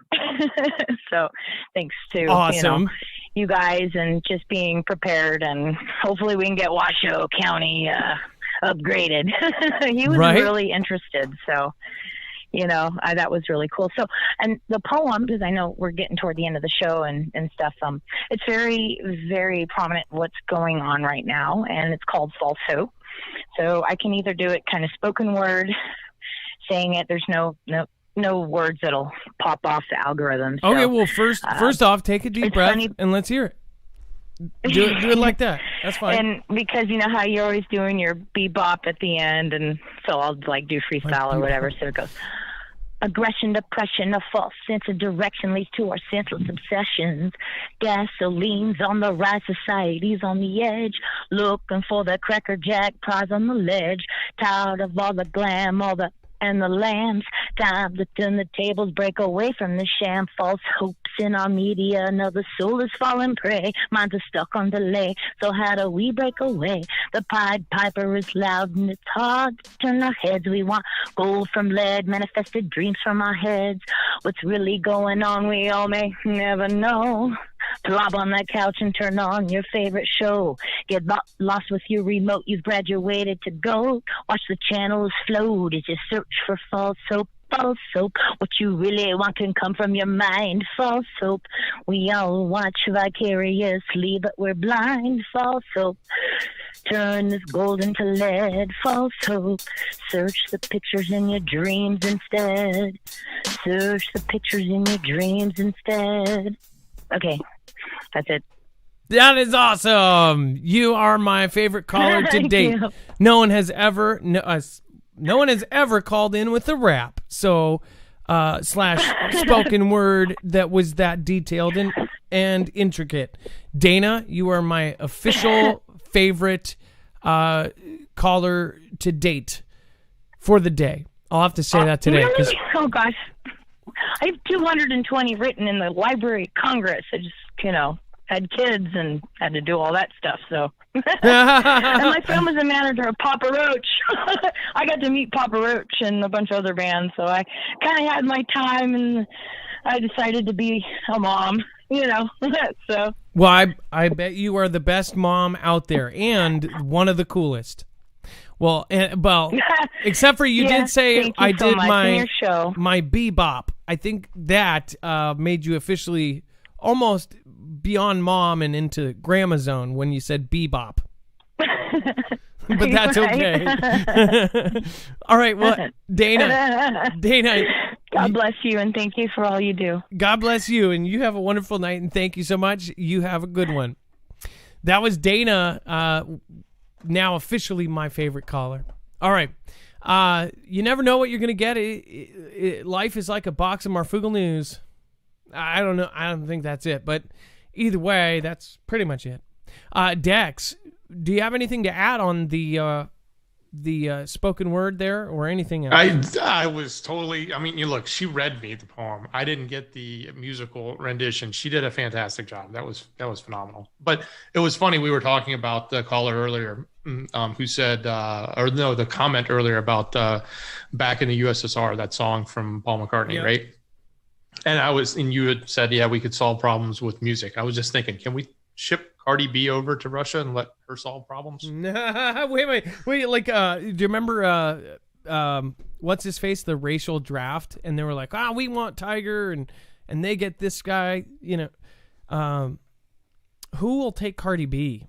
So thanks to awesome. You guys, and just being prepared, and hopefully we can get Washoe County upgraded. He was really interested. So, that was really cool. So, and the poem, because I know we're getting toward the end of the show and stuff, it's very, very prominent what's going on right now, and it's called False Hope. So I can either do it kind of spoken word, saying it. There's no words that'll pop off the algorithm. So, okay, well, first off, take a deep breath and let's hear it. Do it like that. That's fine. And because you know how you're always doing your bebop at the end, and so I'll do freestyle or whatever. So it goes: aggression, depression, a false sense of direction leads to our senseless obsessions. Gasoline's on the rise, society's on the edge, looking for the cracker jack prize on the ledge. Tired of all the glam, and the lambs. Time to turn the tables, break away from the sham. False hopes in our media, another soul is falling prey. Minds are stuck on delay, so how do we break away? The Pied Piper is loud and it's hard to turn our heads. We want gold from lead, manifested dreams from our heads. What's really going on, we all may never know. Plop on that couch and turn on your favorite show. Get lost with your remote, you've graduated to go. Watch the channels float as you search for false hope. False hope, what you really want can come from your mind. False hope, we all watch vicariously, but we're blind. False hope, turn this gold into lead. False hope, search the pictures in your dreams instead. Search the pictures in your dreams instead. Okay, that's it. That is awesome. You are my favorite caller to date. You. No one has ever called in with a rap. So / spoken word that was that detailed and intricate. Dana, you are my official favorite caller to date for the day. I'll have to say that today. Really? Oh gosh. I have 220 written in the Library of Congress. I just, had kids and had to do all that stuff. So, and my friend was the manager of Papa Roach. I got to meet Papa Roach and a bunch of other bands. So I kind of had my time, and I decided to be a mom. So. Well, I bet you are the best mom out there and one of the coolest. Well, except for you did say I did my bebop. I think that made you officially almost beyond mom and into grandma zone when you said bebop. But that's okay. All right, well, Dana. God bless you, and thank you for all you do. God bless you, and you have a wonderful night, and thank you so much. You have a good one. That was Dana, now officially my favorite caller. All right. You never know what you're going to get. Life is like a box of Marfoogle News. I don't know. I don't think that's it. But either way, that's pretty much it. Dex, do you have anything to add on the spoken word there or anything else? I was totally, look, she read me the poem. I didn't get the musical rendition. She did a fantastic job. That was phenomenal. But it was funny. We were talking about the caller earlier who said, the comment earlier about Back in the USSR, that song from Paul McCartney, right? And you had said, yeah, we could solve problems with music. I was just thinking, can we ship Cardi B over to Russia and let her solve problems? Wait. Like, do you remember what's his face? The racial draft, and they were like, we want Tiger, and they get this guy. Who will take Cardi B?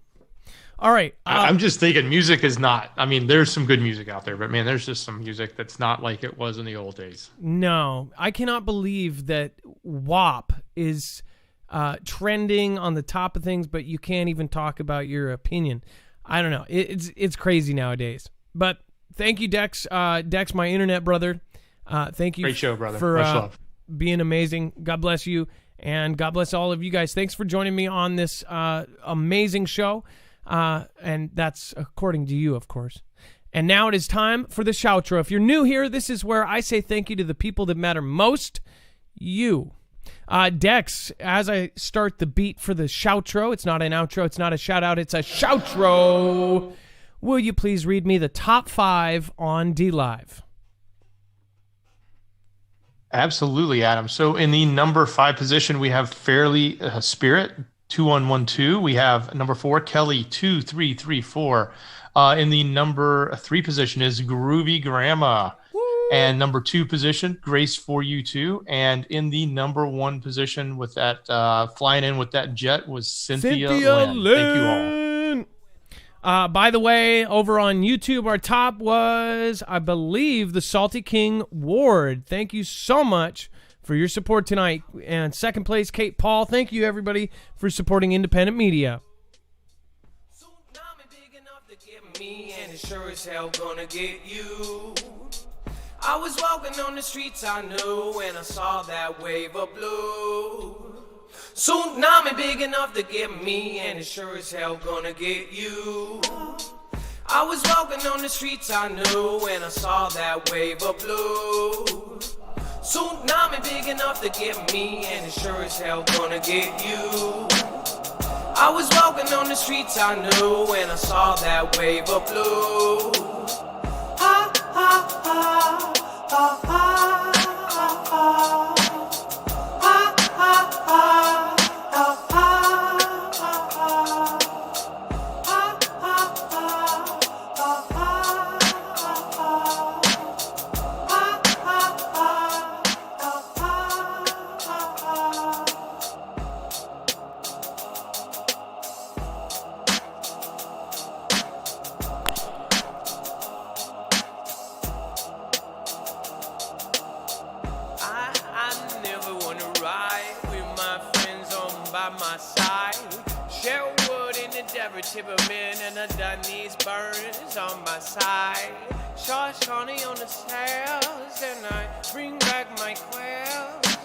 All right. I'm just thinking music is not. There's some good music out there, but man, there's just some music that's not like it was in the old days. No, I cannot believe that WAP is trending on the top of things, but you can't even talk about your opinion. I don't know. It's crazy nowadays. But thank you, Dex. Dex, my internet brother. Thank you. Great show, brother. For much love. Being amazing. God bless you, and God bless all of you guys. Thanks for joining me on this amazing show. And that's according to you, of course. And now it is time for the shoutro. If you're new here, this is where I say thank you to the people that matter most, you. Dex, as I start the beat for the shoutro, it's not an outro, it's not a shout out, it's a shoutro. Will you please read me the top 5 on DLive? Absolutely, Adam. So in the number 5 position, we have Fairly Spirit 2112. We have number 4, Kelly 2334. In the number 3 position is Groovy Grandma. Woo! And number 2 position, Grace for You Too. And in the number 1 position with that flying in with that jet was Cynthia Lynn. Thank you all. By the way, over on YouTube, our top was, I believe, the Salty King Ward. Thank you so much for your support tonight. And second place, Kate Paul. Thank you, everybody, for supporting independent media. And it sure as hell gonna get you. I was walking on the streets I knew, and I saw that wave of blue. Tsunami big enough to get me, and it sure as hell gonna get you. I was walking on the streets I knew, and I saw that wave of blue. Tsunami big enough to get me, and it sure as hell gonna get you. I was walking on the streets I knew, and I saw that wave of blue. Ha ha ha ha ha ha ha ha ha ha. Timberman and a Dunnies burns on my side. Shawnee on the sails, and I bring back my quails,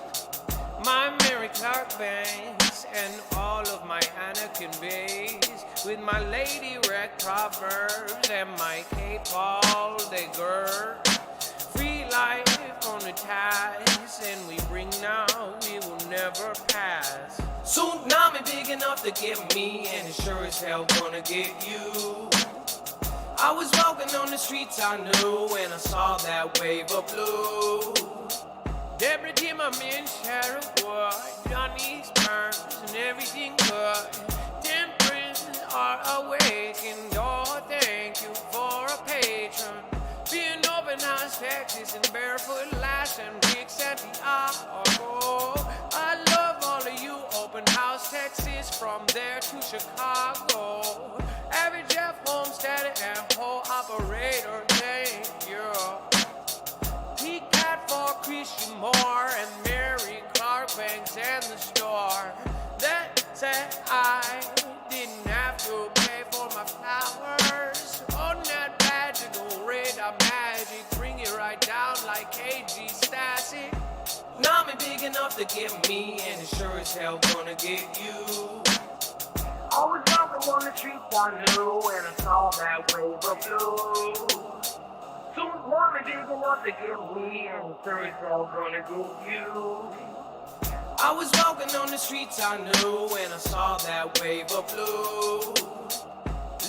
my Mary Clark bangs, and all of my Anakin bays, with my Lady Red Proverbs and my Kate Paul de Gur. Free life on the ties, and we bring now, we will never pass. Tsunami big enough to get me, and it sure as hell gonna get you. I was walking on the streets I knew, and I saw that wave of blue. Deborah Timmerman, Sheriff Wood, Johnny's Burns, and everything good. 10 princes are awakened. Oh, thank you for a patron. Being open house, Texas, and barefoot lash and Big Santiago. I love all of you, open house, Texas, from there to Chicago. Every Jeff Homestead and whole operator, thank you. Pete Cat for Christian Moore and Mary Clark Banks and the store. That said, I didn't have to pay for my flowers. On that magical radar magic, bring it right down like KG Stassi. Nami big enough to get me, and it sure as hell gonna get you. I was walking on the streets I knew, and I saw that wave of blue. Tsunami big enough to get me, and it sure as hell gonna get you. I was walking on the streets I knew, and I saw that wave of blue.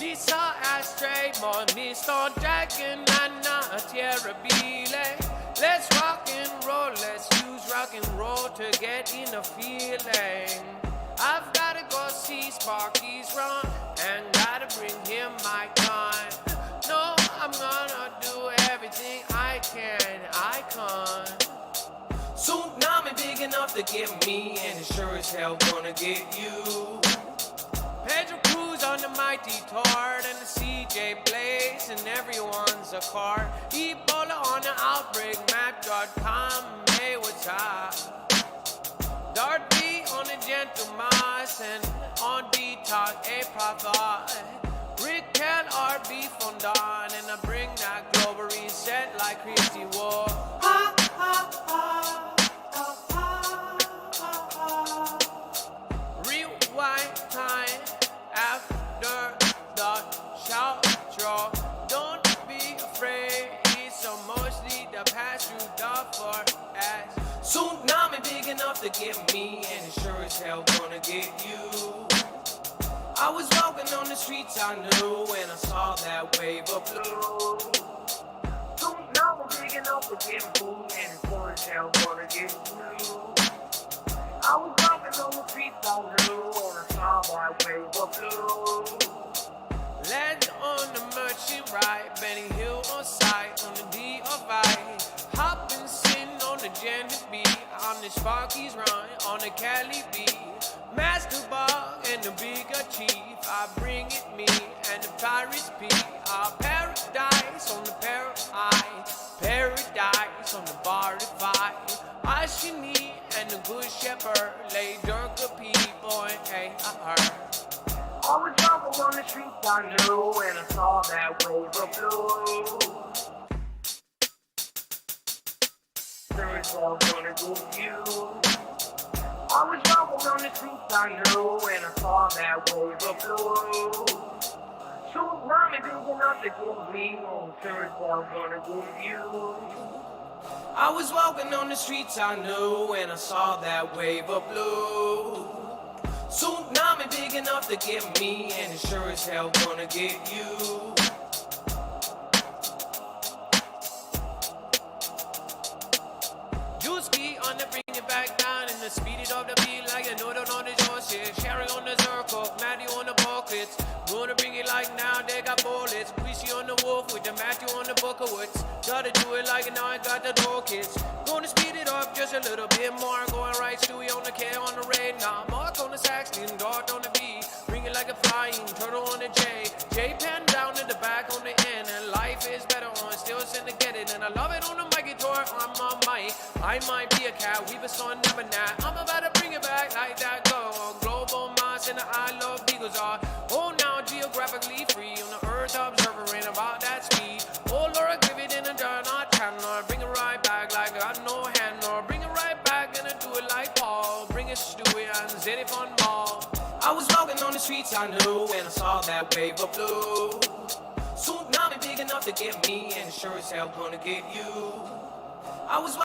Lisa Astray, mon Mr. Jack and Nana Terribile. Let's rock and roll, let's use rock and roll to get in the feeling. I've gotta go see Sparky's run, and gotta bring him my gun. No, I'm gonna do everything I can, Tsunami big enough to get me, and it sure as hell gonna get you. Pedro Cruz on the mighty Tord, and the CJ Blaze, and everyone's a car. Ebola on the outbreak map.com, hey, what's up? Dart B on the Gentle Mars, and on D-Talk, a prophet. Rick Kell, RB Fondant, and I bring that global reset like Christy War. Ha, ha, ha. Rewind time after the shout draw. Don't be as hell gonna get you. I was walking on the streets I knew, and I saw that wave of blue. Don't know big enough to get me, and it's sure as hell gonna get you. I was walking on the streets I knew, and I saw that wave of blue. Land on the merchant right, Benny Hill on site, on the D.O.I. Hopping, sitting on the Janet B, on the Sparky's run, on the Cali B. Master Bug and the bigger chief, I bring it me and the pirates be. Our paradise on the paradise on the bar to fight. Ashini and the good shepherd lay darker people and hey, I heard. I was walking on the streets I knew, and I saw that wave of blue. Sure as hell gonna get you. I was walking on the streets I knew, and I saw that wave of blue. Tsunami big enough to get me, and sure as hell gonna get you. I was walking on the streets I knew, and I saw that wave of blue. Tsunami big enough to get me, and it sure as hell gonna get you. Juicy on the bring it back down, and the speed it up the beat like a noodle on the Joseph. Sherry on the circle, Matthew on the buckets. Gonna bring it like now, they got bullets. Greasy on the wolf with the Matthew on the bucket woods. Gotta do it like now I got the door kids. Gonna speed it up just a little bit more. Going right, Stewie on the K on the raid. Now Mark on the Saxton, Dart on the B. Bring it like a flying turtle on the J. J pen down in the back on the N. And life is better on still send to get it. And I love it on the mic tour on my mic. I might be a cat, we was on never not. I'm about to bring it back like that go. Global mass and the I love Beagles are. Oh now geographically free on the earth observer and about that speed. Oh Lord, give it in a jar, not channel. Bring it right back like I got no hand. Or bring it right back and I do it like Paul. Bring it Stewie and Zeddy Fun Ball. I was walking on the streets I knew, and I saw that wave of blue. Tsunami big enough to get me, and sure as hell gonna get you. I was